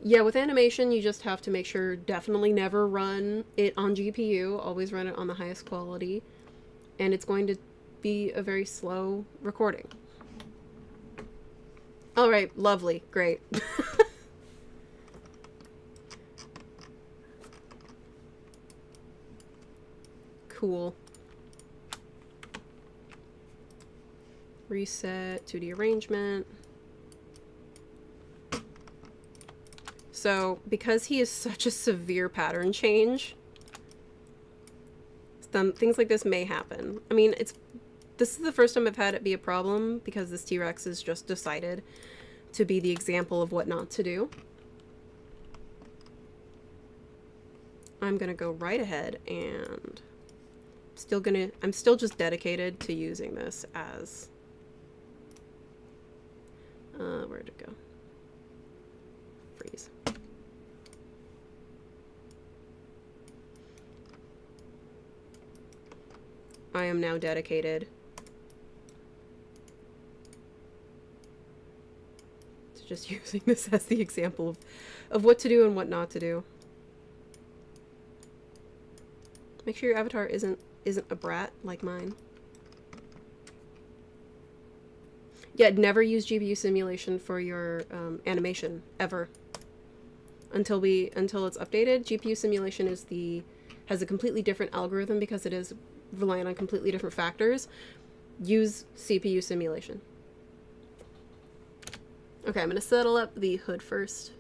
Yeah, with animation, you just have to make sure, definitely never run it on GPU, always run it on the highest quality, and it's going to be a very slow recording. All right, lovely, great. Cool. Reset 2D arrangement. So, because he is such a severe pattern change, things like this may happen. I mean, this is the first time I've had it be a problem because this T-Rex is just decided to be the example of what not to do. I'm gonna go right ahead and I'm still just dedicated to using this as where'd it go? Freeze. I am now dedicated to just using this as the example of what to do and what not to do. Make sure your avatar isn't a brat like mine. Yeah, never use GPU simulation for your animation ever. Until it's updated. GPU simulation has a completely different algorithm because it is reliant on completely different factors. Use CPU simulation. Okay, I'm gonna settle up the hood first.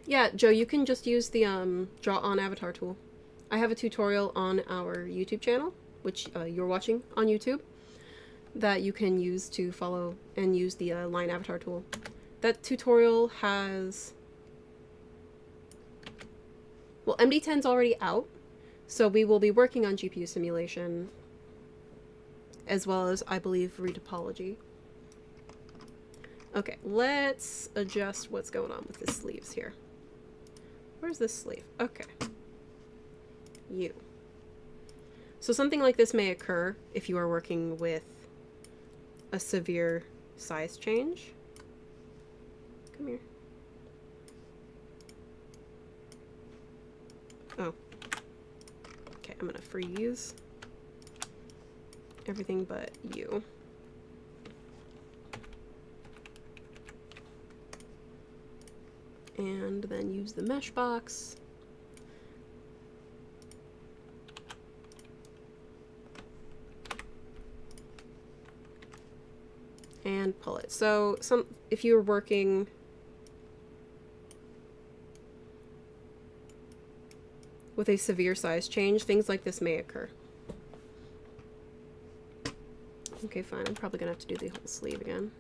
Yeah, Joe, you can just use the draw on avatar tool. I have a tutorial on our YouTube channel, which you're watching on YouTube, that you can use to follow and use the line avatar tool. That tutorial has... Well, MD10's already out, so we will be working on GPU simulation, as well as, I believe, retopology. Okay, let's adjust what's going on with the sleeves here. Where's this sleeve? Okay. You. So something like this may occur if you are working with a severe size change. Come here. Oh. Okay, I'm gonna freeze everything but you. And then use the mesh box. And pull it. So if you're working with a severe size change, things like this may occur. Okay, fine. I'm probably gonna have to do the whole sleeve again.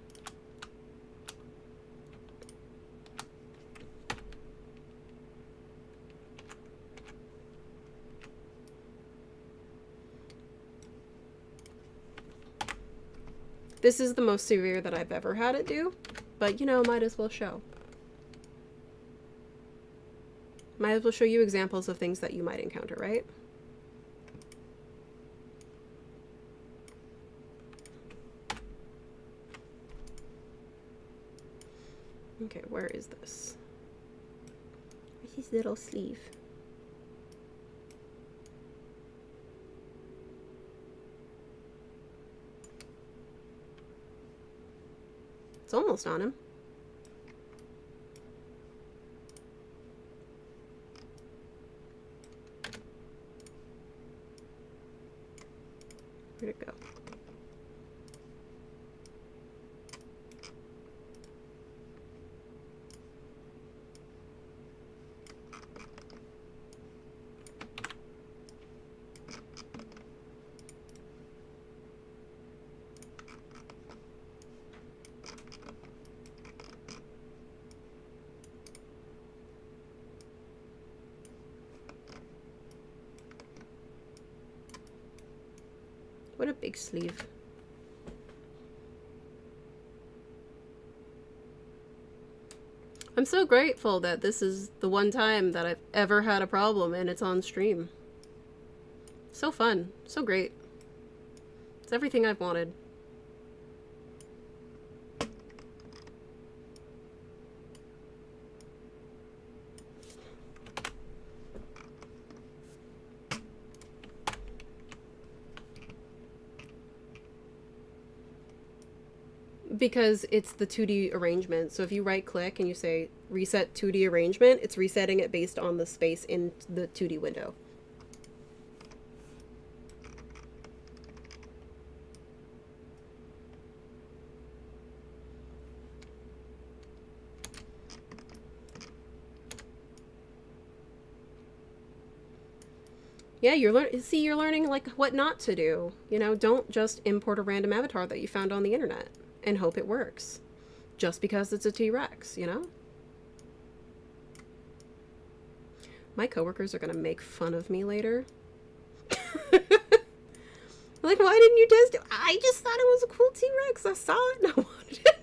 This is the most severe that I've ever had it do, but you know, might as well show. Might as well show you examples of things that you might encounter, right? Okay, where is this? Where's his little sleeve? It's almost on him. Where'd it go? What a big sleeve. I'm so grateful that this is the one time that I've ever had a problem and it's on stream. So fun. So great. It's everything I've wanted. Because it's the 2D arrangement. So if you right click and you say reset 2D arrangement, it's resetting it based on the space in the 2D window. Yeah, you're learning like what not to do. You know, don't just import a random avatar that you found on the internet and hope it works just because it's a T-Rex, you know? My coworkers are gonna make fun of me later. Like, why didn't you test it? I just thought it was a cool T-Rex. I saw it and I wanted it.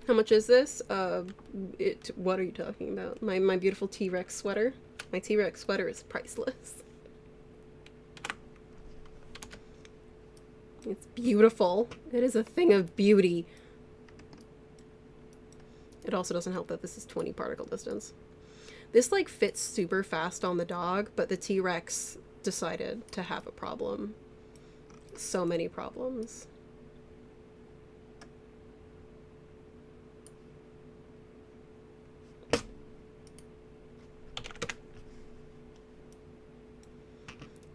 How much is this? What are you talking about? My beautiful T-Rex sweater? My T-Rex sweater is priceless. It's beautiful. It is a thing of beauty. It also doesn't help that this is 20 particle distance. This like fits super fast on the dog, but the T-Rex decided to have a problem. So many problems.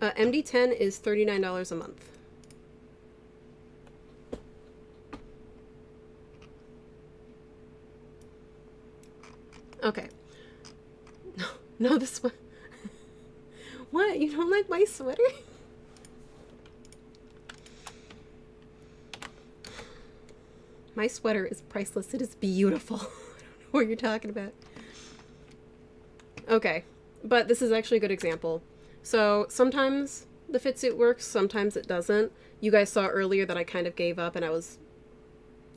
MD10 is $39 a month. Okay. No, this one. What? You don't like my sweater? My sweater is priceless. It is beautiful. I don't know what you're talking about. Okay, but this is actually a good example. So sometimes the fit suit works, sometimes it doesn't. You guys saw earlier that I kind of gave up and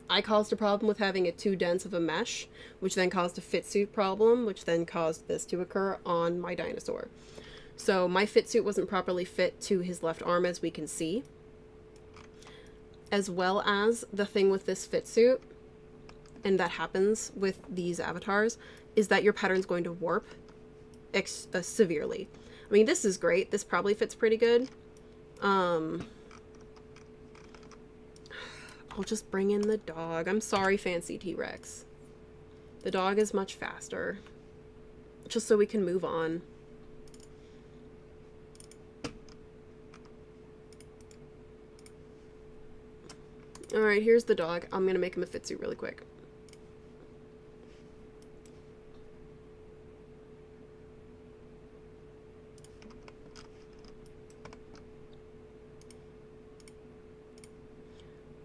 I caused a problem with having it too dense of a mesh, which then caused a fit suit problem, which then caused this to occur on my dinosaur. So my fit suit wasn't properly fit to his left arm, as we can see. As well as the thing with this fit suit, and that happens with these avatars, is that your pattern's going to warp severely. I mean, this is great. This probably fits pretty good. I'll just bring in the dog. I'm sorry, Fancy T-Rex. The dog is much faster. Just so we can move on. Alright, here's the dog. I'm gonna make him a fit suit really quick.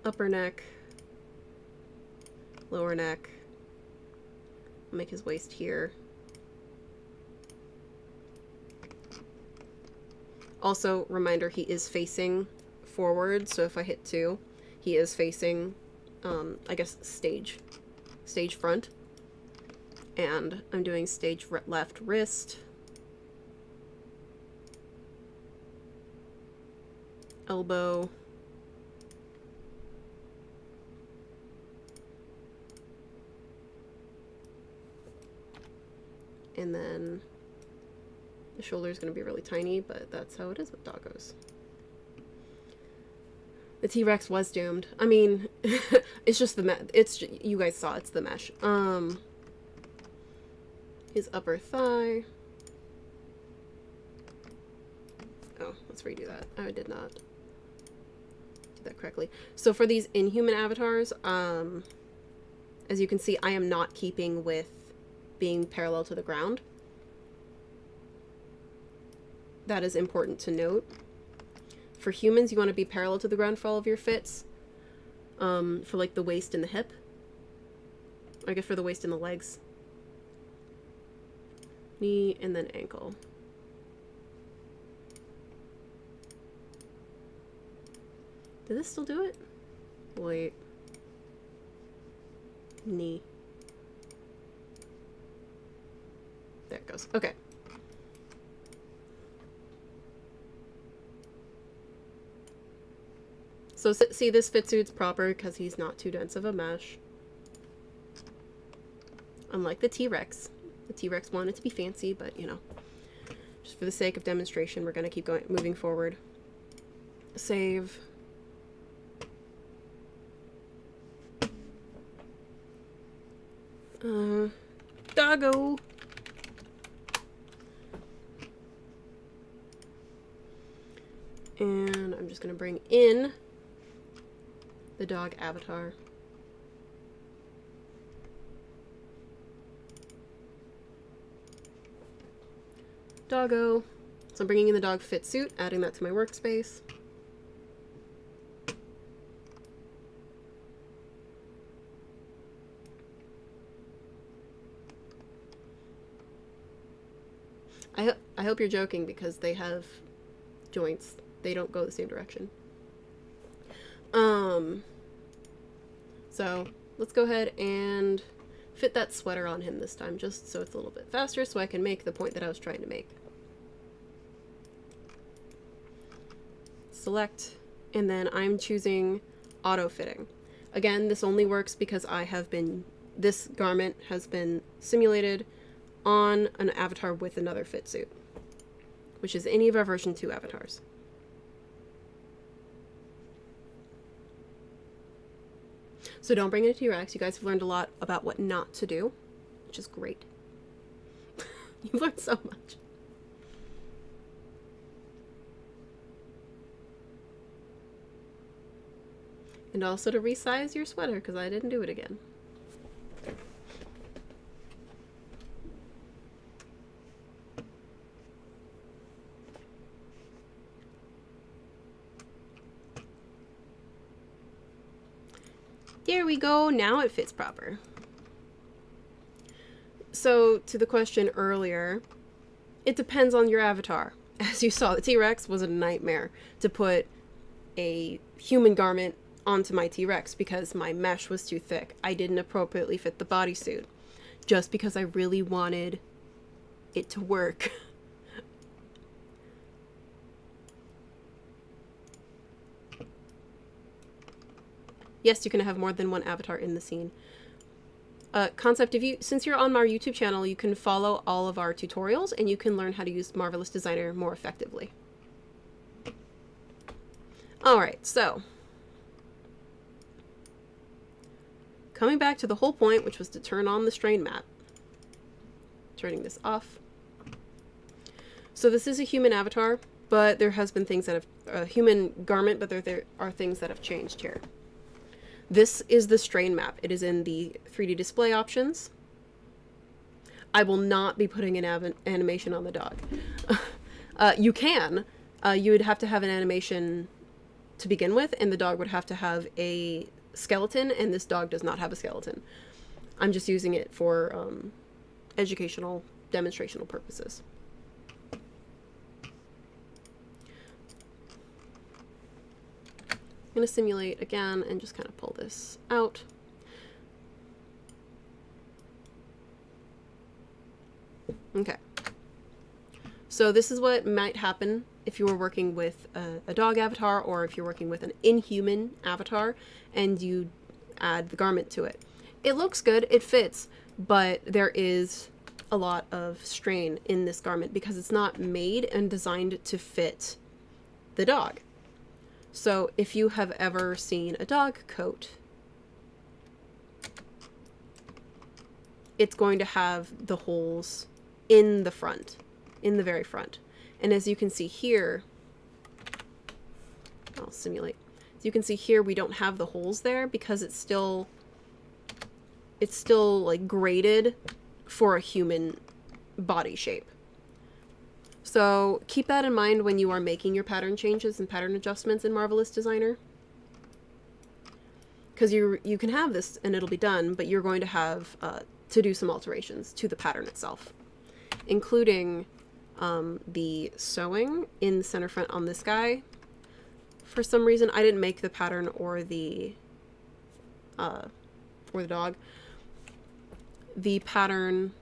Upper neck, lower neck. I'll make his waist here. Also, reminder, he is facing forward, so if I hit 2, he is facing, I guess, stage front. And I'm doing stage left wrist, elbow, and then the shoulder is going to be really tiny, but that's how it is with doggos. The T-Rex was doomed. I mean, it's just the you guys saw, it's the mesh. His upper thigh. Oh, let's redo that. I did not do that correctly. So for these inhuman avatars, as you can see, I am not keeping with being parallel to the ground. That is important to note. For humans, you want to be parallel to the ground for all of your fits. For like the waist and the hip. I guess for the waist and the legs. Knee and then ankle. Did this still do it? Wait. Knee. There it goes. Okay. So see, this fit suit's proper because he's not too dense of a mesh. Unlike the T-Rex. The T-Rex wanted to be fancy, but you know, just for the sake of demonstration, we're going to keep going, moving forward. Save. Doggo. And I'm just going to bring in the dog avatar. Doggo. So I'm bringing in the dog fit suit, adding that to my workspace. I hope you're joking because they have joints. They don't go the same direction. So let's go ahead and fit that sweater on him this time, just so it's a little bit faster so I can make the point that I was trying to make. Select, and then I'm choosing auto-fitting. Again, this only works because this garment has been simulated on an avatar with another fit suit, which is any of our version 2 avatars. So don't bring in a T-Rex. You guys have learned a lot about what not to do, which is great. You've learned so much. And also to resize your sweater, because I didn't do it again. There we go, now it fits proper. So, to the question earlier, it depends on your avatar. As you saw, the T-Rex was a nightmare to put a human garment onto my T-Rex because my mesh was too thick. I didn't appropriately fit the bodysuit, just because I really wanted it to work. Yes, you can have more than one avatar in the scene. Concept, since you're on our YouTube channel, you can follow all of our tutorials and you can learn how to use Marvelous Designer more effectively. Alright, so coming back to the whole point, which was to turn on the strain map. Turning this off. So this is a human avatar, but there has been things that have a human garment, but there are things that have changed here. This is the strain map. It is in the 3D display options. I will not be putting an animation on the dog. You can. You would have to have an animation to begin with, and the dog would have to have a skeleton, and this dog does not have a skeleton. I'm just using it for educational, demonstrational purposes. I'm going to simulate again and just kind of pull this out. Okay. So this is what might happen if you were working with a dog avatar, or if you're working with an inhuman avatar and you add the garment to it. It looks good, it fits, but there is a lot of strain in this garment because it's not made and designed to fit the dog. So if you have ever seen a dog coat, it's going to have the holes in the front, in the very front. And as you can see here, I'll simulate. As you can see here, we don't have the holes there because it's still like graded for a human body shape. So keep that in mind when you are making your pattern changes and pattern adjustments in Marvelous Designer. Because you can have this and it'll be done, but you're going to have to do some alterations to the pattern itself, including the sewing in the center front on this guy. For some reason, I didn't make the pattern or the dog. The pattern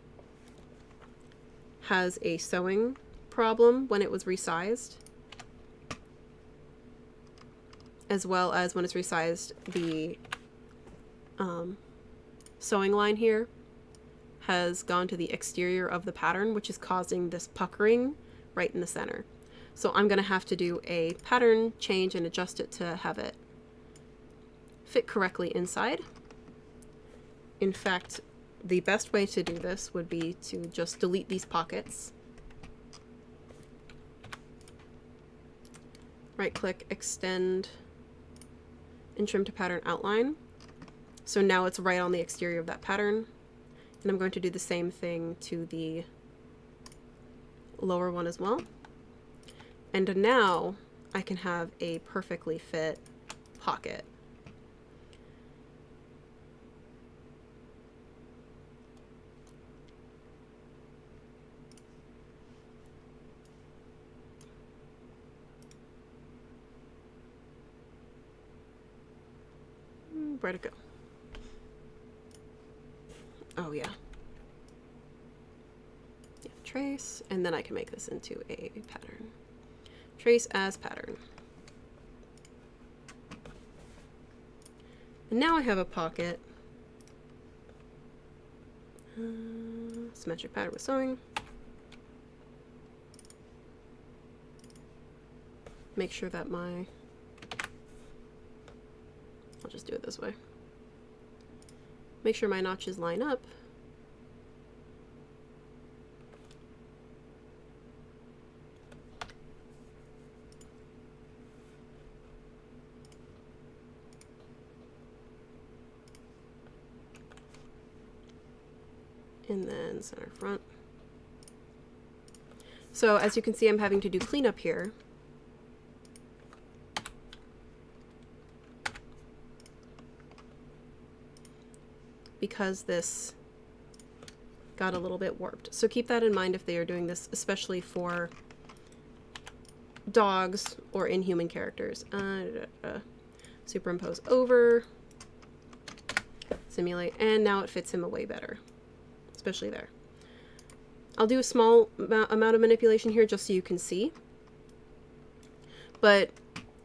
has a sewing problem when it was resized, as well as when it's resized, the sewing line here has gone to the exterior of the pattern, which is causing this puckering right in the center. So I'm going to have to do a pattern change and adjust it to have it fit correctly inside. In fact, the best way to do this would be to just delete these pockets. Right click, extend, and trim to pattern outline. So now it's right on the exterior of that pattern. And I'm going to do the same thing to the lower one as well. And now I can have a perfectly fit pocket. Where'd it go? Oh yeah. Trace, and then I can make this into a pattern. Trace as pattern. And now I have a pocket. Symmetric pattern with sewing. Make sure that I'll just do it this way. Make sure my notches line up. And then center front. So as you can see, I'm having to do cleanup here. Because this got a little bit warped. So keep that in mind if they are doing this, especially for dogs or inhuman characters. Superimpose over, simulate, and now it fits him way better, especially there. I'll do a small amount of manipulation here just so you can see. But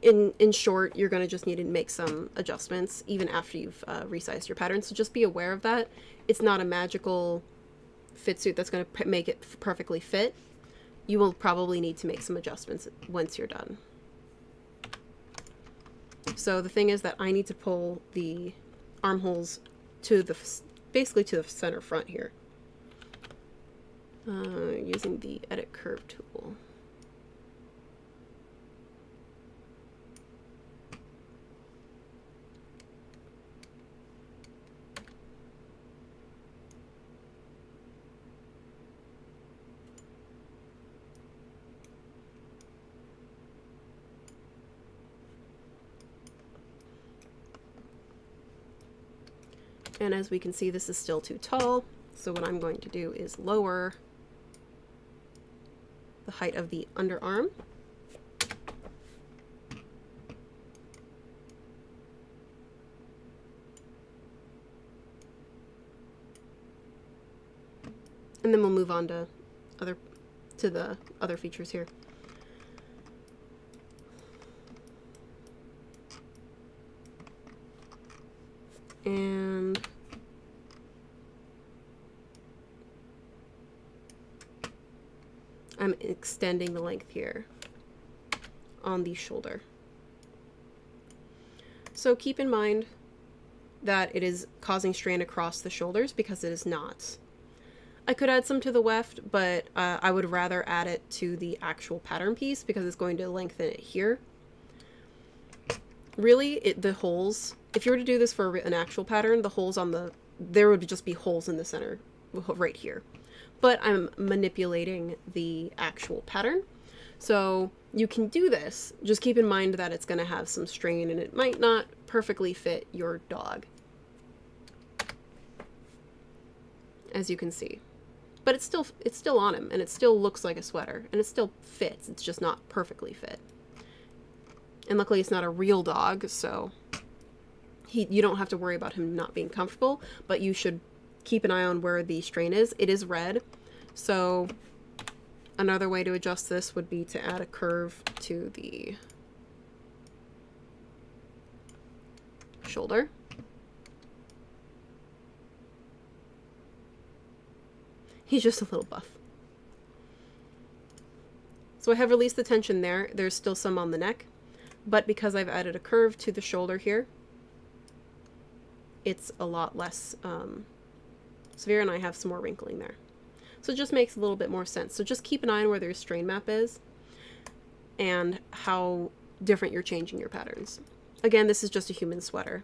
in short, you're going to just need to make some adjustments even after you've resized your pattern. So just be aware of that. It's not a magical fit suit that's going to make it perfectly fit. You will probably need to make some adjustments once you're done. So the thing is that I need to pull the armholes to the basically to the center front here using the edit curve tool. And as we can see, this is still too tall. So what I'm going to do is lower the height of the underarm. And then we'll move on to the other features here. And I'm extending the length here on the shoulder. So keep in mind that it is causing strain across the shoulders because it is not. I could add some to the weft, but I would rather add it to the actual pattern piece because it's going to lengthen it here. Really, the holes, if you were to do this for an actual pattern, the holes on the, there would just be holes in the center right here. But I'm manipulating the actual pattern. So you can do this, just keep in mind that it's going to have some strain and it might not perfectly fit your dog, as you can see. But it's still on him, and it still looks like a sweater, and it still fits. It's just not perfectly fit. And luckily it's not a real dog, so you don't have to worry about him not being comfortable, but you should keep an eye on where the strain is. It is red, so another way to adjust this would be to add a curve to the shoulder. He's just a little buff. So I have released the tension there. There's still some on the neck, but because I've added a curve to the shoulder here, it's a lot less severe, and I have some more wrinkling there. So it just makes a little bit more sense. So just keep an eye on where your strain map is and how different you're changing your patterns. Again, this is just a human sweater.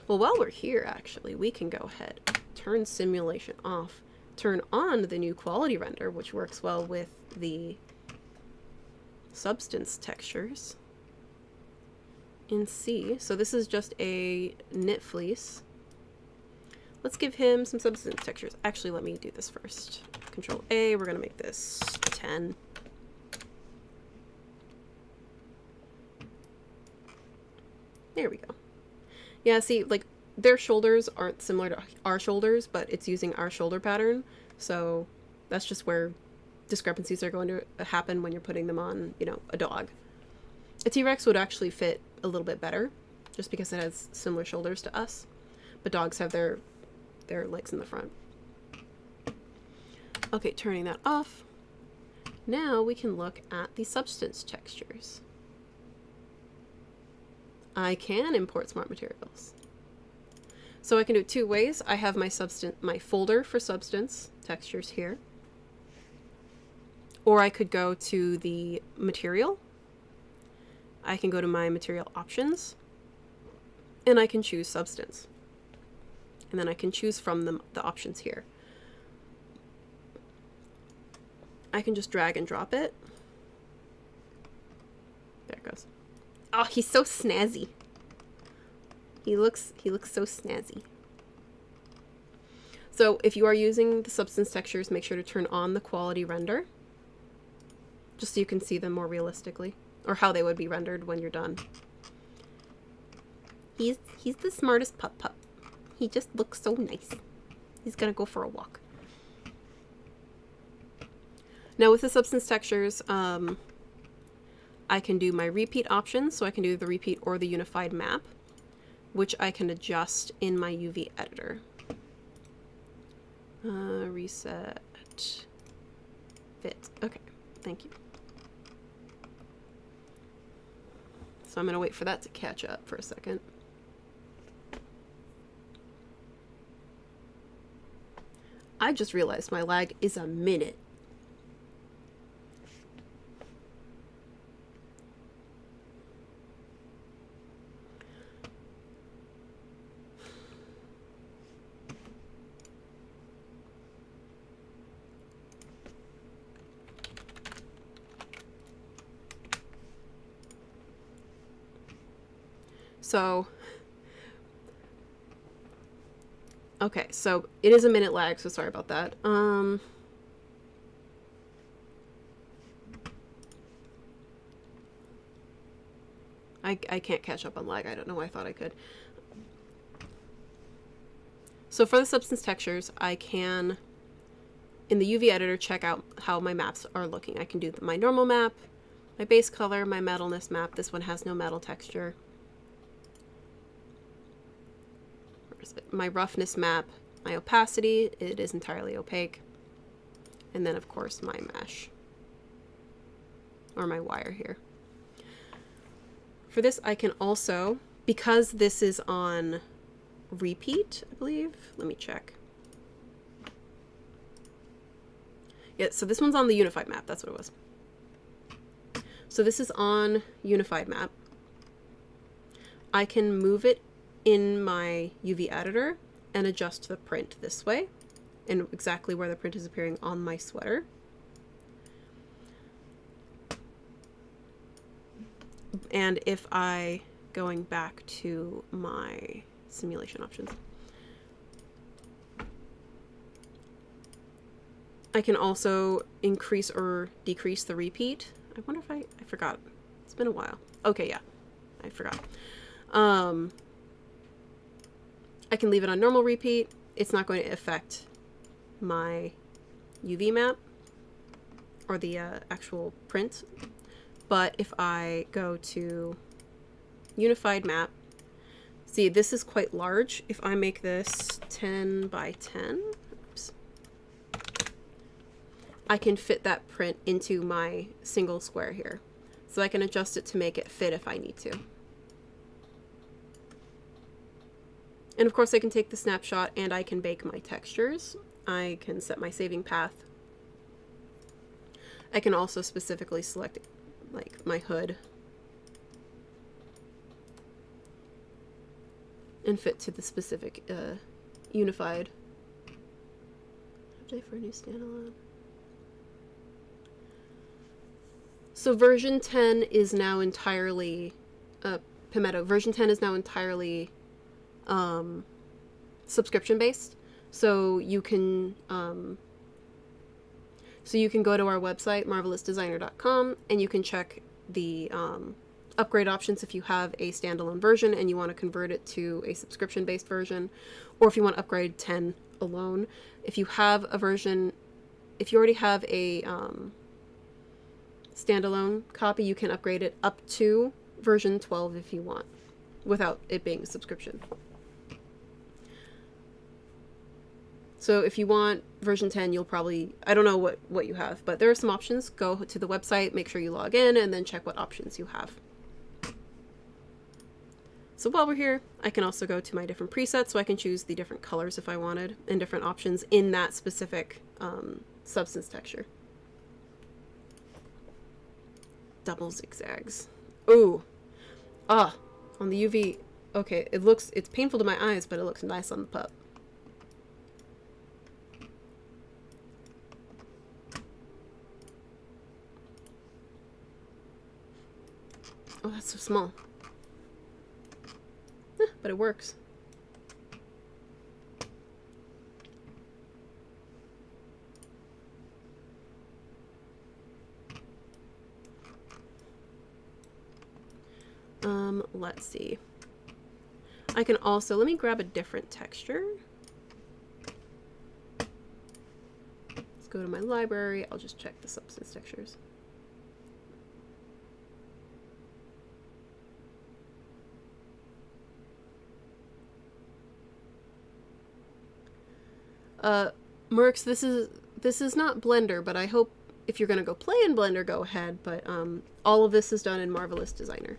Well, while we're here, actually, we can go ahead, turn simulation off, turn on the new quality render, which works well with the substance textures, and see. So this is just a knit fleece. Let's give him some substance textures. Actually, let me do this first. Control A, we're going to make this 10. There we go. Yeah, see, like, their shoulders aren't similar to our shoulders, but it's using our shoulder pattern, so that's just where discrepancies are going to happen when you're putting them on, you know, a dog. A T-Rex would actually fit a little bit better, just because it has similar shoulders to us, but dogs have their legs in the front. Okay, turning that off. Now we can look at the substance textures. I can import smart materials. So I can do it two ways. I have my folder for substance textures here. Or I could go to the material. I can go to my material options, and I can choose substance. And then I can choose from the options here. I can just drag and drop it. There it goes. Oh, he's so snazzy. He looks so snazzy. So if you are using the substance textures, make sure to turn on the quality render, just so you can see them more realistically, or how they would be rendered when you're done. He's the smartest pup. He just looks so nice. He's gonna go for a walk. Now with the substance textures, I can do my repeat options, so I can do the repeat or the unified map, which I can adjust in my UV editor. Reset. Fit. Okay, thank you. So I'm going to wait for that to catch up for a second. I just realized my lag is a minute. So, okay, so it is a minute lag, so sorry about that. I can't catch up on lag. I don't know why I thought I could. So for the substance textures, I can, in the UV editor, check out how my maps are looking. I can do my normal map, my base color, my metalness map. This one has no metal texture. My roughness map, my opacity, it is entirely opaque, and then of course my mesh. or my wire here. For this, I can also, because this is on repeat, I believe. Let me check. Yeah, so this one's on the unified map. That's what it was. So this is on unified map. I can move it in my UV editor and adjust the print this way and exactly where the print is appearing on my sweater. And if I, going back to my simulation options, I can also increase or decrease the repeat. I wonder if I forgot. It's been a while. Okay, yeah, I forgot. I can leave it on normal repeat. It's not going to affect my UV map or the actual print. But if I go to unified map, see, this is quite large. If I make this 10 by 10, oops, I can fit that print into my single square here. So I can adjust it to make it fit if I need to. And of course I can take the snapshot and I can bake my textures. I can set my saving path. I can also specifically select like my hood and fit to the specific unified. Update for a new standalone. So version 10 is now entirely Pimetto. Version 10 is now entirely subscription based. So you can go to our website, marvelousdesigner.com, and you can check the upgrade options if you have a standalone version and you want to convert it to a subscription based version, or if you want to upgrade 10 alone. If you have a version, if you already have a standalone copy, you can upgrade it up to version 12 if you want, without it being a subscription. So if you want version 10, you'll probably, I don't know what you have, but there are some options. Go to the website, make sure you log in, and then check what options you have. So while we're here, I can also go to my different presets, so I can choose the different colors if I wanted, and different options in that specific substance texture. Double zigzags. Ooh. Ah, on the UV. Okay, it's painful to my eyes, but it looks nice on the pup. Oh, that's so small. But it works. Let's see. I can also, let me grab a different texture. Let's go to my library. I'll just check the substance textures. Mercs, this is not Blender, but I hope if you're gonna go play in Blender, go ahead. But all of this is done in Marvelous Designer.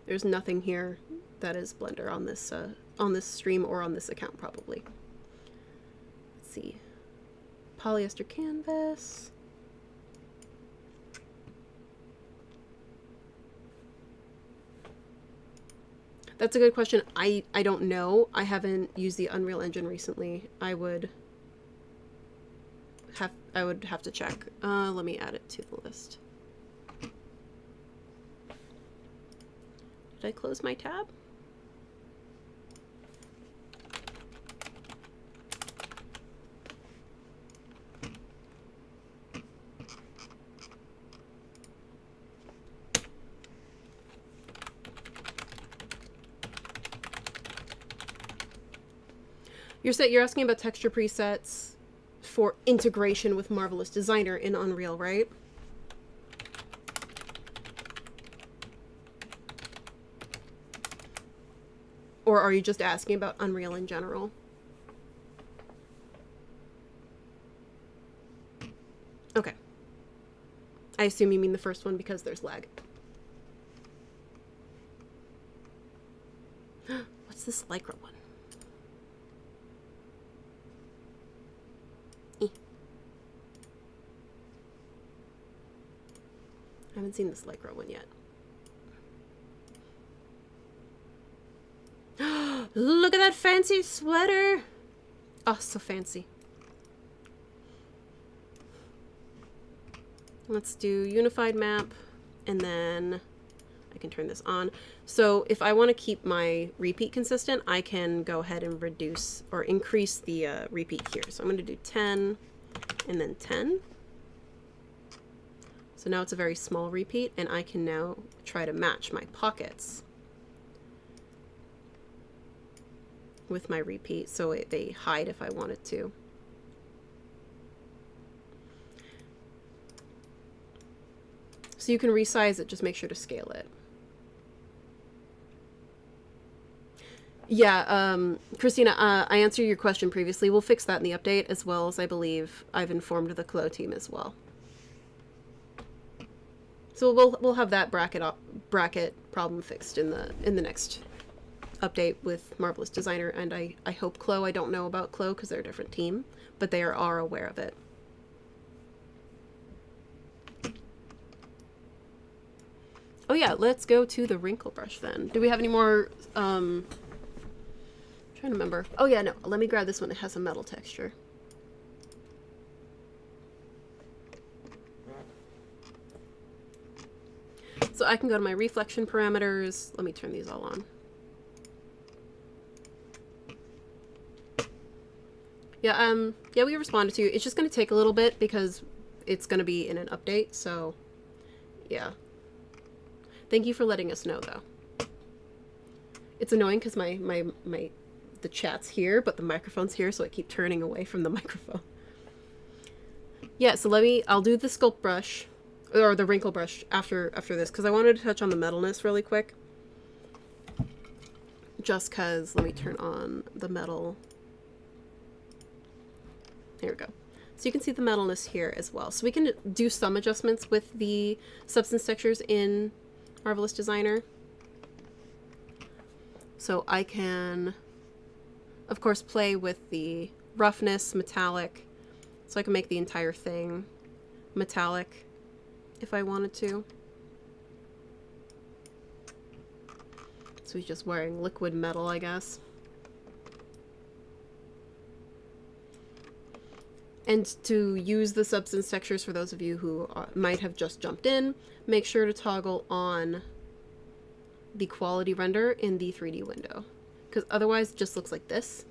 There's nothing here that is Blender on this stream or on this account probably. Let's see, polyester canvas. That's a good question. I don't know. I haven't used the Unreal Engine recently. I would have to check. Let me add it to the list. Did I close my tab? You're asking about texture presets for integration with Marvelous Designer in Unreal, right? Or are you just asking about Unreal in general? Okay. assume you mean the first one because there's lag. What's this Lycra one? I haven't seen this Lycra one yet. Look at that fancy sweater! Oh, so fancy. Let's do unified map, and then I can turn this on. So if I want to keep my repeat consistent, I can go ahead and reduce or increase the repeat here. So I'm going to do 10 and then 10. So now it's a very small repeat, and I can now try to match my pockets with my repeat so they hide if I wanted to. So you can resize it, just make sure to scale it. Yeah, Christina, I answered your question previously. We'll fix that in the update, as well as I believe I've informed the Clo team as well. So we'll have that bracket problem fixed in the next update with Marvelous Designer, and I hope Clo. I don't know about Clo because they're a different team, but they are aware of it. Oh yeah, let's go to the wrinkle brush then. Do we have any more? Trying to remember. Oh yeah, no. Let me grab this one. It has a metal texture. So I can go to my reflection parameters. Let me turn these all on. Yeah, yeah, we responded to you. It's just going to take a little bit because it's going to be in an update. So, yeah. Thank you for letting us know, though. It's annoying because the chat's here, but the microphone's here, so I keep turning away from the microphone. Yeah, so I'll do the sculpt brush, or the wrinkle brush after this, because I wanted to touch on the metalness really quick. Just because, let me turn on the metal. There we go. So you can see the metalness here as well. So we can do some adjustments with the substance textures in Marvelous Designer. So I can, of course, play with the roughness, metallic. So I can make the entire thing metallic if I wanted to. So he's just wearing liquid metal, I guess. And to use the substance textures, for those of you who might have just jumped in, make sure to toggle on the quality render in the 3D window, because otherwise it just looks like this.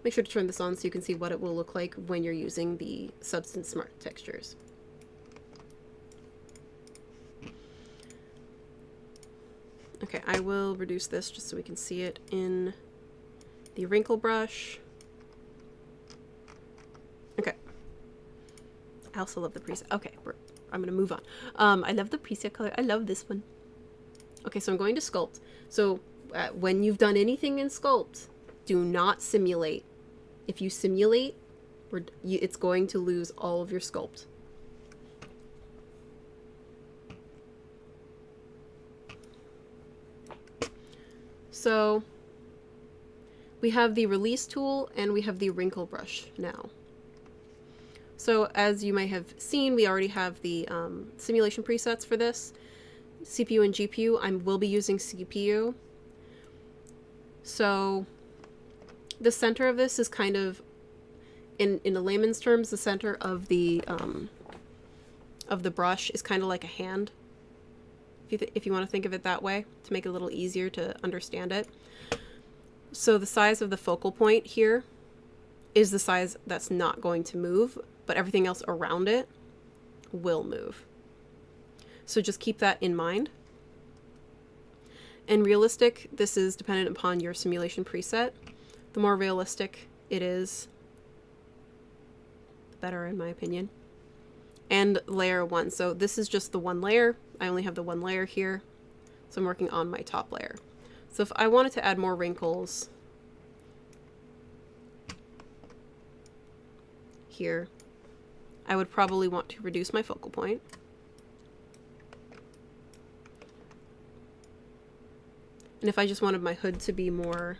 Make sure to turn this on so you can see what it will look like when you're using the Substance Smart textures. Okay, I will reduce this just so we can see it in the wrinkle brush. Okay. I also love the preset. Okay, I'm gonna move on. I love the preset color. I love this one. Okay, so I'm going to sculpt. So when you've done anything in sculpt, do not simulate. If you simulate, it's going to lose all of your sculpt. So we have the release tool and we have the wrinkle brush now. So as you may have seen, we already have the simulation presets for this. CPU and GPU, I will be using CPU. So the center of this is kind of, in a layman's terms, the center of the brush is kind of like a hand, if you want to think of it that way, to make it a little easier to understand it. So the size of the focal point here is the size that's not going to move, but everything else around it will move. So just keep that in mind. And realistic, this is dependent upon your simulation preset. The more realistic it is, the better, in my opinion. And layer 1. So this is just the one layer. I only have the one layer here. So I'm working on my top layer. So if I wanted to add more wrinkles here, I would probably want to reduce my focal point. And if I just wanted my hood to be more,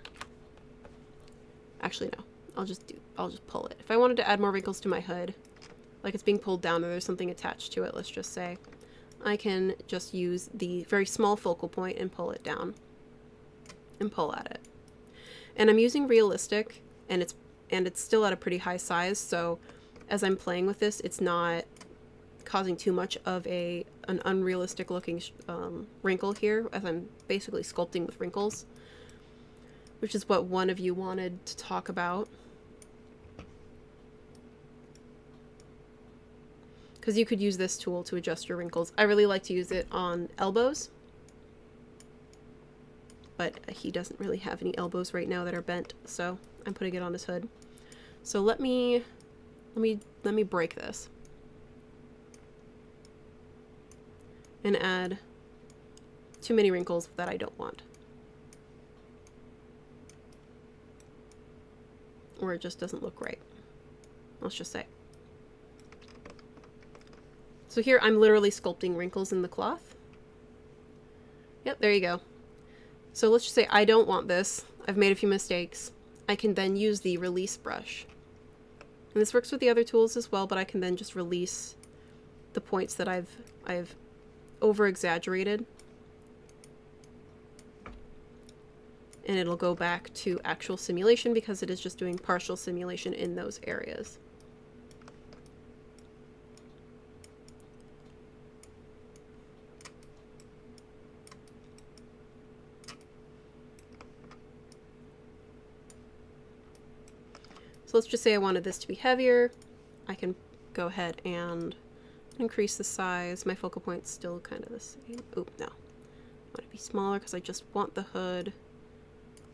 actually no, I'll just pull it. If I wanted to add more wrinkles to my hood, like it's being pulled down or there's something attached to it, let's just say, I can just use the very small focal point and pull it down and pull at it. And I'm using realistic, and it's still at a pretty high size, so as I'm playing with this, it's not causing too much of an unrealistic looking wrinkle here, as I'm basically sculpting with wrinkles, which is what one of you wanted to talk about. Because you could use this tool to adjust your wrinkles. I really like to use it on elbows, but he doesn't really have any elbows right now that are bent, so I'm putting it on his hood. So let me break this and add too many wrinkles that I don't want, or it just doesn't look right, let's just say. So here I'm literally sculpting wrinkles in the cloth. Yep, there you go. So let's just say I don't want this. I've made a few mistakes. I can then use the release brush. And this works with the other tools as well, but I can then just release the points that I've over-exaggerated. And it'll go back to actual simulation because it is just doing partial simulation in those areas. So let's just say I wanted this to be heavier. I can go ahead and increase the size. My focal point's still kind of the same. Oh, no. I want it to be smaller because I just want the hood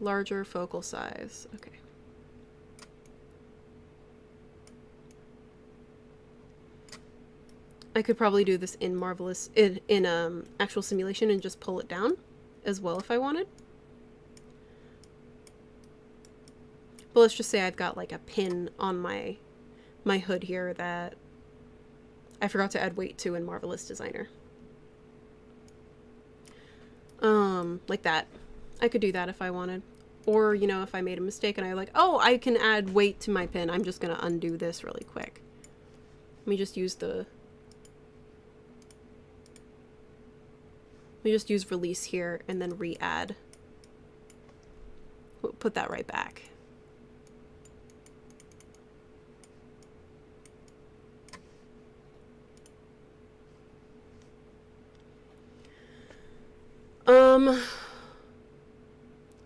larger focal size. Okay. I could probably do this in actual simulation and just pull it down as well if I wanted. But let's just say I've got like a pin on my hood here that I forgot to add weight to in Marvelous Designer. Like that. I could do that if I wanted. Or, you know, if I made a mistake and I like, oh, I can add weight to my pin. I'm just gonna undo this really quick. Let me just use release here and then re-add. We'll put that right back.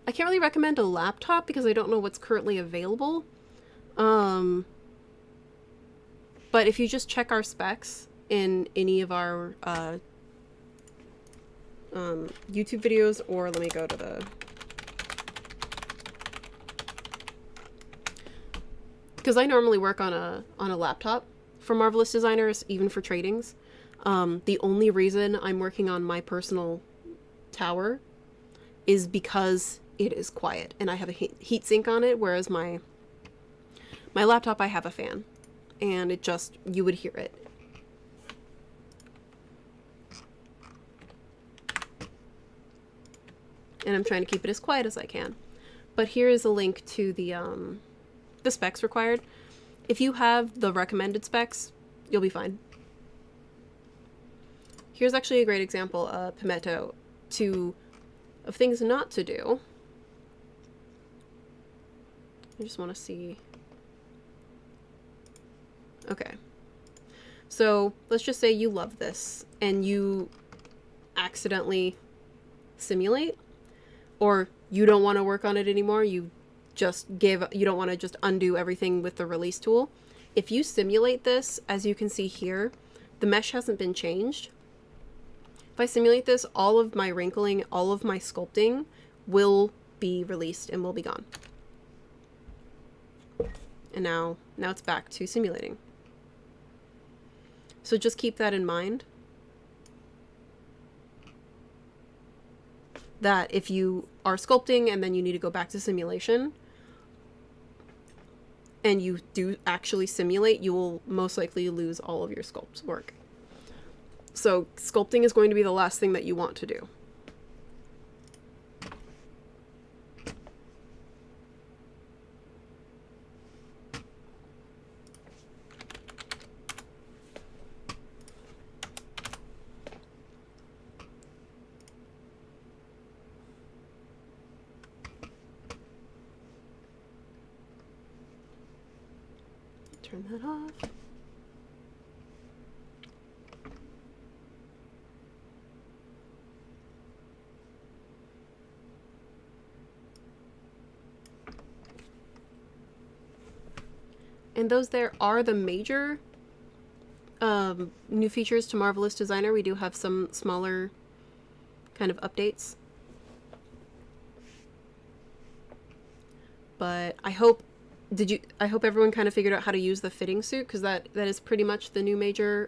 I can't really recommend a laptop because I don't know what's currently available. But if you just check our specs in any of our YouTube videos, or let me go to the... Because I normally work on a laptop for Marvelous Designers, even for tradings. The only reason I'm working on my personal tower is because it is quiet and I have a heat sink on it, whereas my laptop I have a fan and it just, you would hear it. And I'm trying to keep it as quiet as I can. But here is a link to the specs required. If you have the recommended specs, you'll be fine. Here's actually a great example, Pimetto, of things not to do. I just want to see. Okay. So let's just say you love this and you accidentally simulate, or you don't want to work on it anymore. You don't want to just undo everything with the release tool. If you simulate this, as you can see here, the mesh hasn't been changed. If I simulate this, all of my wrinkling, all of my sculpting will be released and will be gone. And now it's back to simulating. So just keep that in mind. That if you are sculpting and then you need to go back to simulation, and you do actually simulate, you will most likely lose all of your sculpt work. So sculpting is going to be the last thing that you want to do. turn that off. And those there are the major new features to Marvelous Designer. We do have some smaller kind of updates. But I hope everyone kind of figured out how to use the fitting suit, because that is pretty much the new major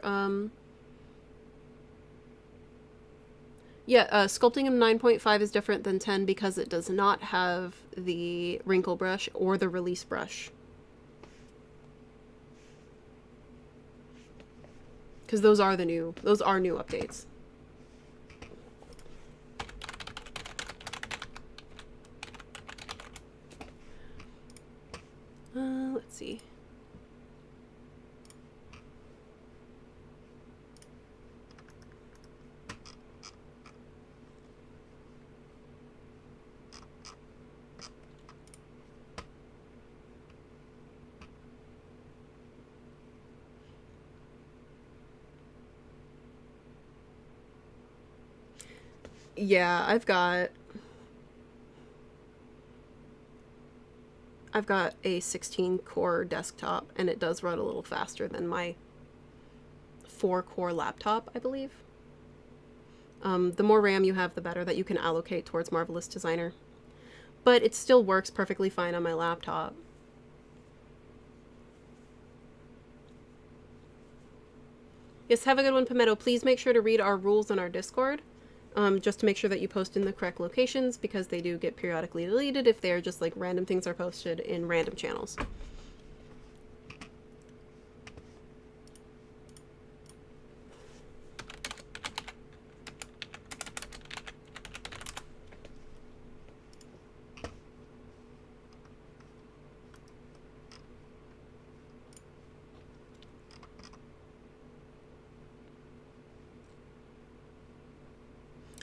Sculpting 9.5 is different than 10 because it does not have the wrinkle brush or the release brush. Because those are new updates. Let's see. Yeah, I've got a 16-core desktop, and it does run a little faster than my 4-core laptop, I believe. The more RAM you have, the better that you can allocate towards Marvelous Designer. But it still works perfectly fine on my laptop. Yes, have a good one, Pimetto. Please make sure to read our rules on our Discord. Just to make sure that you post in the correct locations, because they do get periodically deleted if they're just like random things are posted in random channels.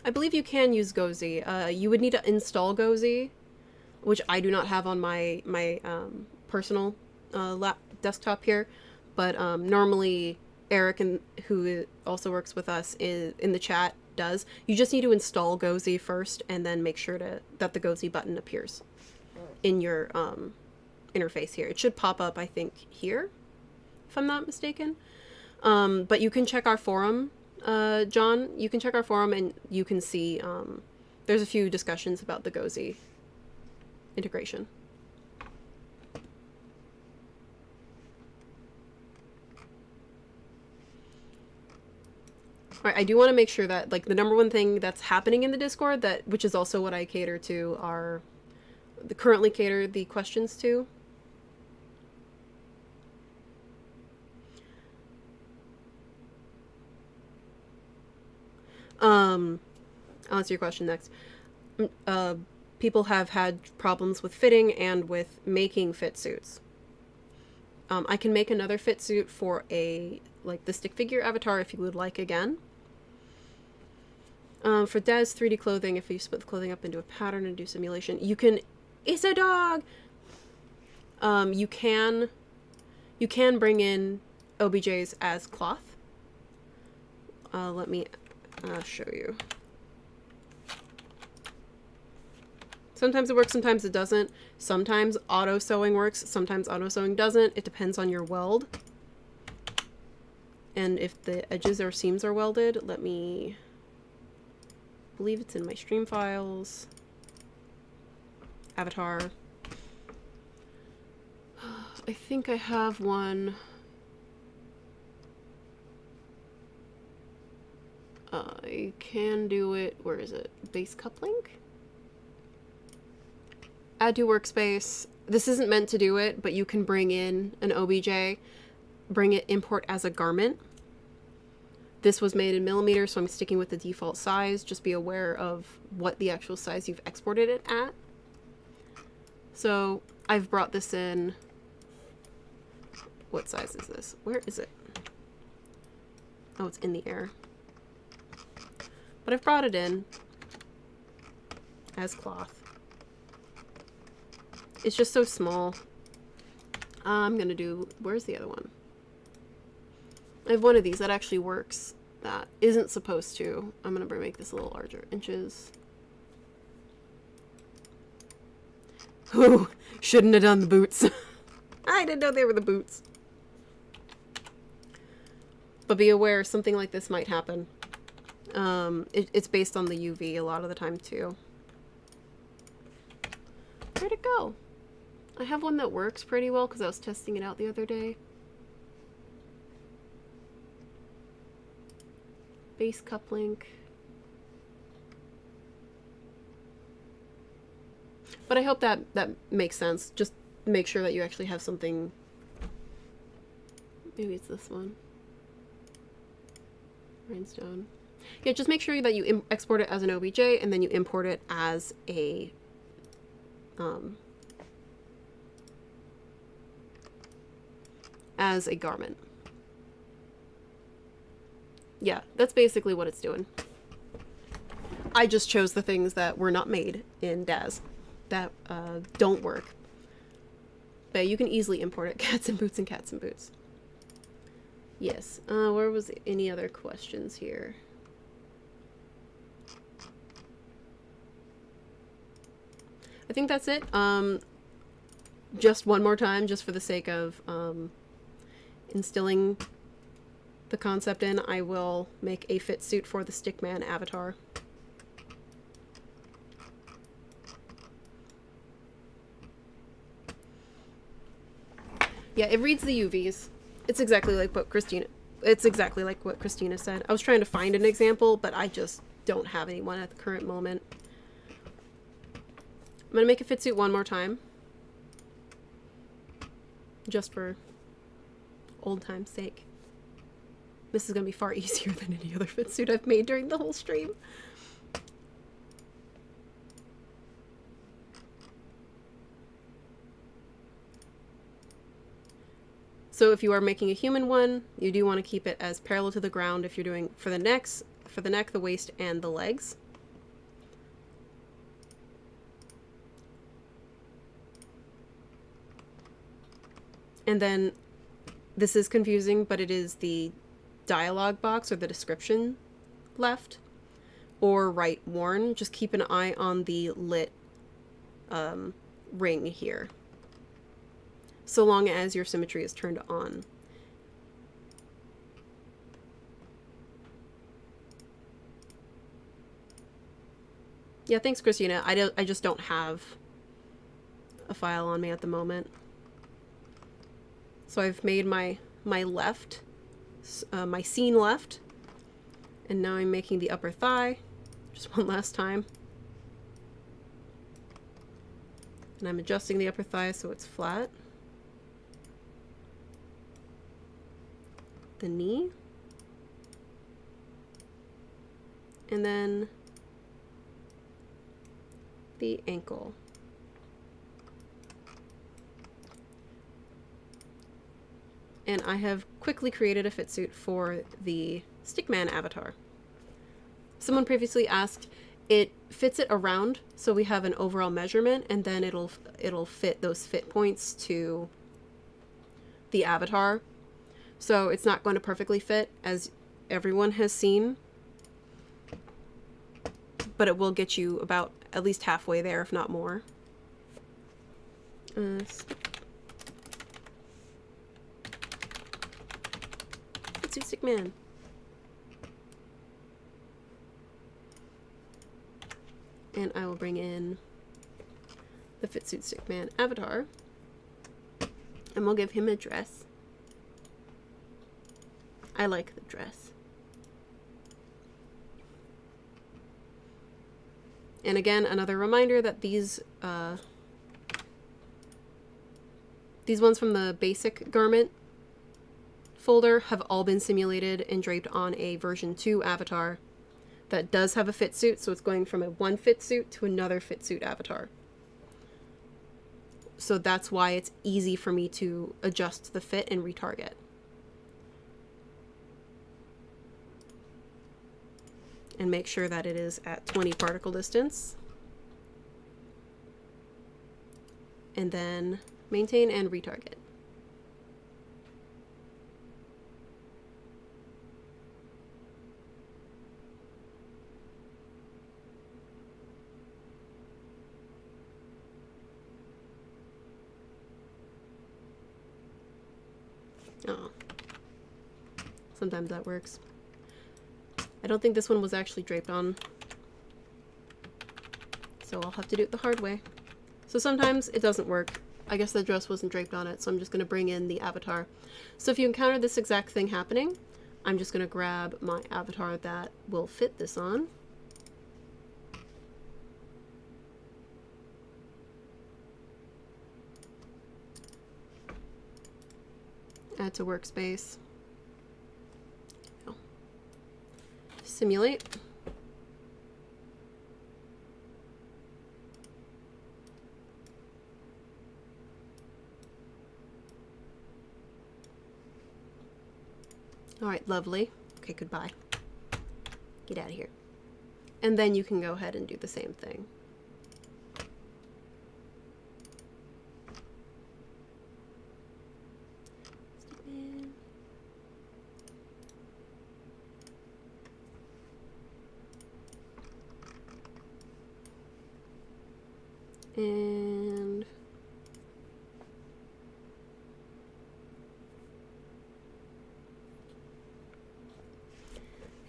I believe you can use Gozi. You would need to install Gozi, which I do not have on my personal desktop here, but normally Eric, who also works with us in the chat, does. You just need to install Gozi first, and then make sure that the Gozi button appears in your interface here. It should pop up, I think, here, if I'm not mistaken. But you can check our forum. John, you can check our forum and you can see there's a few discussions about the Gozi integration. All right, I do want to make sure that like the number one thing that's happening in the Discord, which is also what I cater to, currently cater the questions to. I'll answer your question next. People have had problems with fitting and with making fit suits. I can make another fit suit for the stick figure avatar if you would like again. For Des 3D clothing, if you split the clothing up into a pattern and do simulation, you can. It's a dog. You can bring in OBJs as cloth. Let me show you. Sometimes it works, sometimes it doesn't. Sometimes auto sewing works, sometimes auto sewing doesn't. It depends on your weld. And if the edges or seams are welded, let me believe it's in my stream files. Avatar. I think I have one. I can do it. Where is it? Base coupling? Add to workspace. This isn't meant to do it, but you can bring in an OBJ, bring it, import as a garment. This was made in millimeters, so I'm sticking with the default size. Just be aware of what the actual size you've exported it at. So I've brought this in. What size is this? Where is it? Oh, it's in the air. But I've brought it in as cloth. It's just so small. I'm gonna do, where's the other one? I have one of these that actually works that isn't supposed to. I'm gonna make this a little larger. Inches. Ooh, shouldn't have done the boots. I didn't know they were the boots. But be aware, something like this might happen. It's based on the UV a lot of the time too. Where'd it go? I have one that works pretty well because I was testing it out the other day. Base cup link. But I hope that makes sense. Just make sure that you actually have something. Maybe it's this one. Rhinestone. Yeah, just make sure that you export it as an OBJ and then you import it as a garment. Yeah, that's basically what it's doing. I just chose the things that were not made in DAZ that don't work. But you can easily import it. Cats and boots and cats and boots. Yes. Where was any other questions here? I think that's it. Just one more time, just for the sake of instilling the concept in, I will make a fit suit for the Stickman avatar. Yeah, it reads the UVs. It's exactly like what Christina said. I was trying to find an example, but I just don't have anyone at the current moment. I'm gonna make a fit suit one more time. Just for old time's sake. This is gonna be far easier than any other fit suit I've made during the whole stream. So if you are making a human one, you do want to keep it as parallel to the ground if you're doing for the neck, the waist, and the legs. And then this is confusing, but it is the dialog box or the description left or right worn. Just keep an eye on the lit ring here, so long as your symmetry is turned on. Yeah, thanks, Christina. I just don't have a file on me at the moment. So I've made my left, my seam left, and now I'm making the upper thigh, just one last time. And I'm adjusting the upper thigh so it's flat. The knee. And then the ankle. And I have quickly created a fit suit for the Stickman avatar. Someone previously asked, it fits it around, so we have an overall measurement, and then it'll fit those fit points to the avatar. So it's not going to perfectly fit, as everyone has seen, but it will get you about at least halfway there, if not more. Stickman. And I will bring in the Fitsuit Stickman avatar, and we'll give him a dress. I like the dress. And again, another reminder that these ones from the basic garment folder have all been simulated and draped on a version 2 avatar that does have a fit suit, so it's going from a one fit suit to another fit suit avatar. So that's why it's easy for me to adjust the fit and retarget. And make sure that it is at 20 particle distance. And then maintain and retarget. Oh. Sometimes that works. I don't think this one was actually draped on, so I'll have to do it the hard way. So sometimes it doesn't work. I guess the dress wasn't draped on it, so I'm just going to bring in the avatar. So if you encounter this exact thing happening, I'm just going to grab my avatar that will fit this on. Add to workspace. Simulate. All right, lovely. Okay, goodbye. Get out of here. And then you can go ahead and do the same thing. And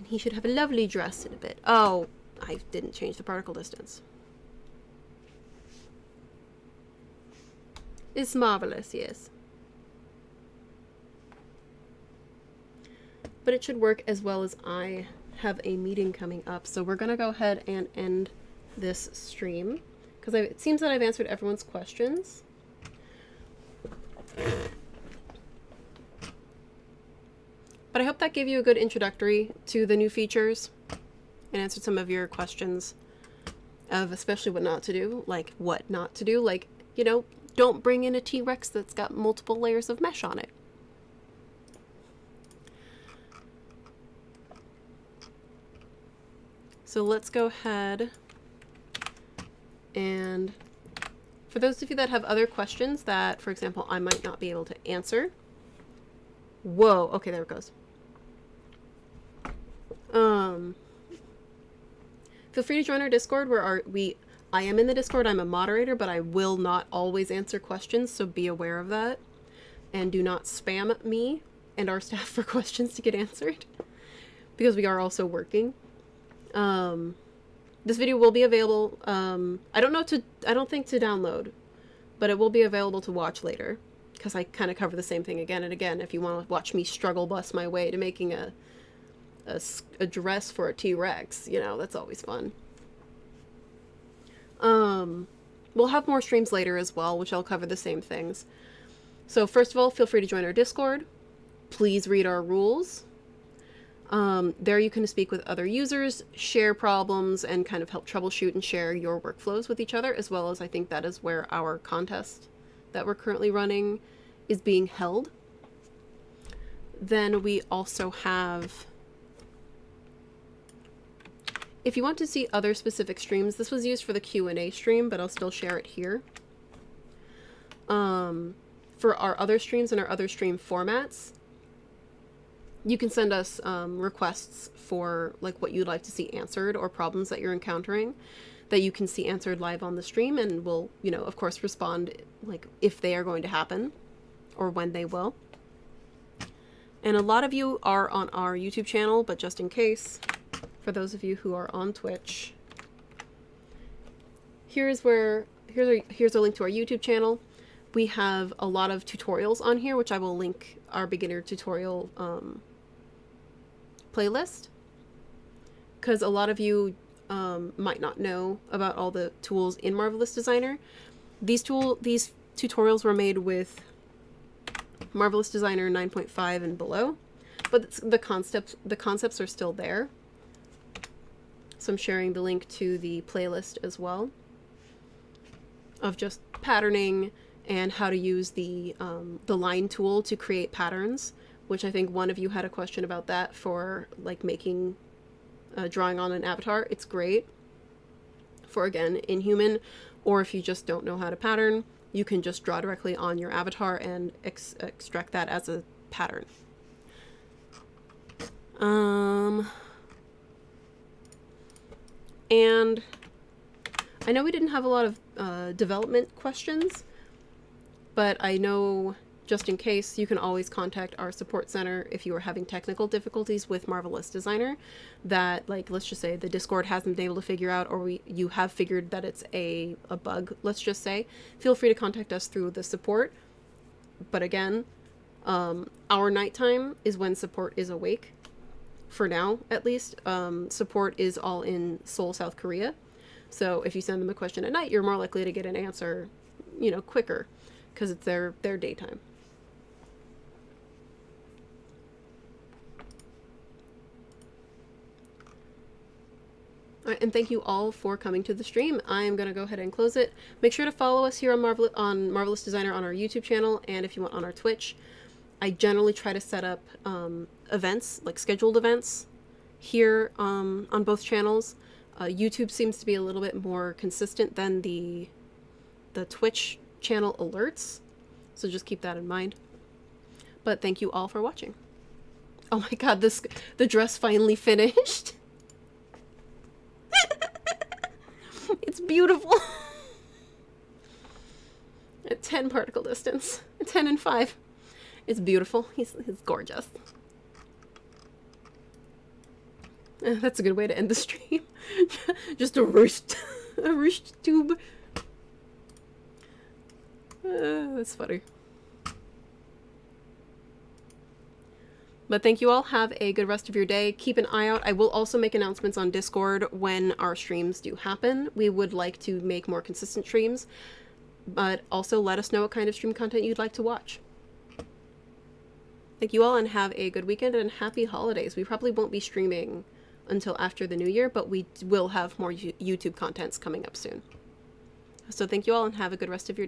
he should have a lovely dress in a bit. Oh, I didn't change the particle distance. It's marvelous, yes. But it should work as well as I have a meeting coming up. So we're going to go ahead and end this stream, because it seems that I've answered everyone's questions. But I hope that gave you a good introductory to the new features and answered some of your questions of especially what not to do, like what not to do, like, you know, don't bring in a T-Rex that's got multiple layers of mesh on it. So let's go ahead and for those of you that have other questions that, for example, I might not be able to answer. Whoa, okay, there it goes. Feel free to join our Discord where I am in the Discord, I'm a moderator, but I will not always answer questions, so be aware of that. And do not spam me and our staff for questions to get answered, because we are also working. This video will be available, I don't think to download, but it will be available to watch later, because I kind of cover the same thing again and again. If you want to watch me struggle bust my way to making a dress for a T-Rex, you know, that's always fun. We'll have more streams later as well, which I'll cover the same things. So first of all, feel free to join our Discord. Please read our rules. There you can speak with other users, share problems, and kind of help troubleshoot and share your workflows with each other, as well as I think that is where our contest that we're currently running is being held. Then we also have, if you want to see other specific streams, this was used for the Q&A stream, but I'll still share it here. For our other streams and our other stream formats, you can send us requests for like what you'd like to see answered or problems that you're encountering that you can see answered live on the stream, and we'll, you know, of course respond like if they are going to happen or when they will. And a lot of you are on our YouTube channel, but just in case, for those of you who are on Twitch, here's a link to our YouTube channel. We have a lot of tutorials on here, which I will link our beginner tutorial playlist, because a lot of you might not know about all the tools in Marvelous Designer. These tutorials were made with Marvelous Designer 9.5 and below, but the concepts are still there. So I'm sharing the link to the playlist as well of just patterning and how to use the line tool to create patterns, which I think one of you had a question about that for like making drawing on an avatar. It's great for, again, Inhuman, or if you just don't know how to pattern, you can just draw directly on your avatar and extract that as a pattern. And I know we didn't have a lot of development questions, but I know just in case, you can always contact our support center if you are having technical difficulties with Marvelous Designer that, like, let's just say the Discord hasn't been able to figure out, or you have figured that it's a bug, let's just say. Feel free to contact us through the support. But again, our nighttime is when support is awake. For now, at least. Support is all in Seoul, South Korea. So if you send them a question at night, you're more likely to get an answer, you know, quicker, because it's their daytime. All right, and thank you all for coming to the stream. I am going to go ahead and close it. Make sure to follow us here on Marvelous Designer on our YouTube channel, and if you want, on our Twitch. I generally try to set up events, like scheduled events, here on both channels. YouTube seems to be a little bit more consistent than the Twitch channel alerts, so just keep that in mind. But thank you all for watching. Oh my god, the dress finally finished. It's beautiful. At 10 particle distance. 10 and 5. It's beautiful. He's gorgeous. That's a good way to end the stream. Just a roost tube. That's funny. But thank you all. Have a good rest of your day. Keep an eye out. I will also make announcements on Discord when our streams do happen. We would like to make more consistent streams, but also let us know what kind of stream content you'd like to watch. Thank you all, and have a good weekend and happy holidays. We probably won't be streaming until after the new year, but we will have more YouTube contents coming up soon. So thank you all, and have a good rest of your day.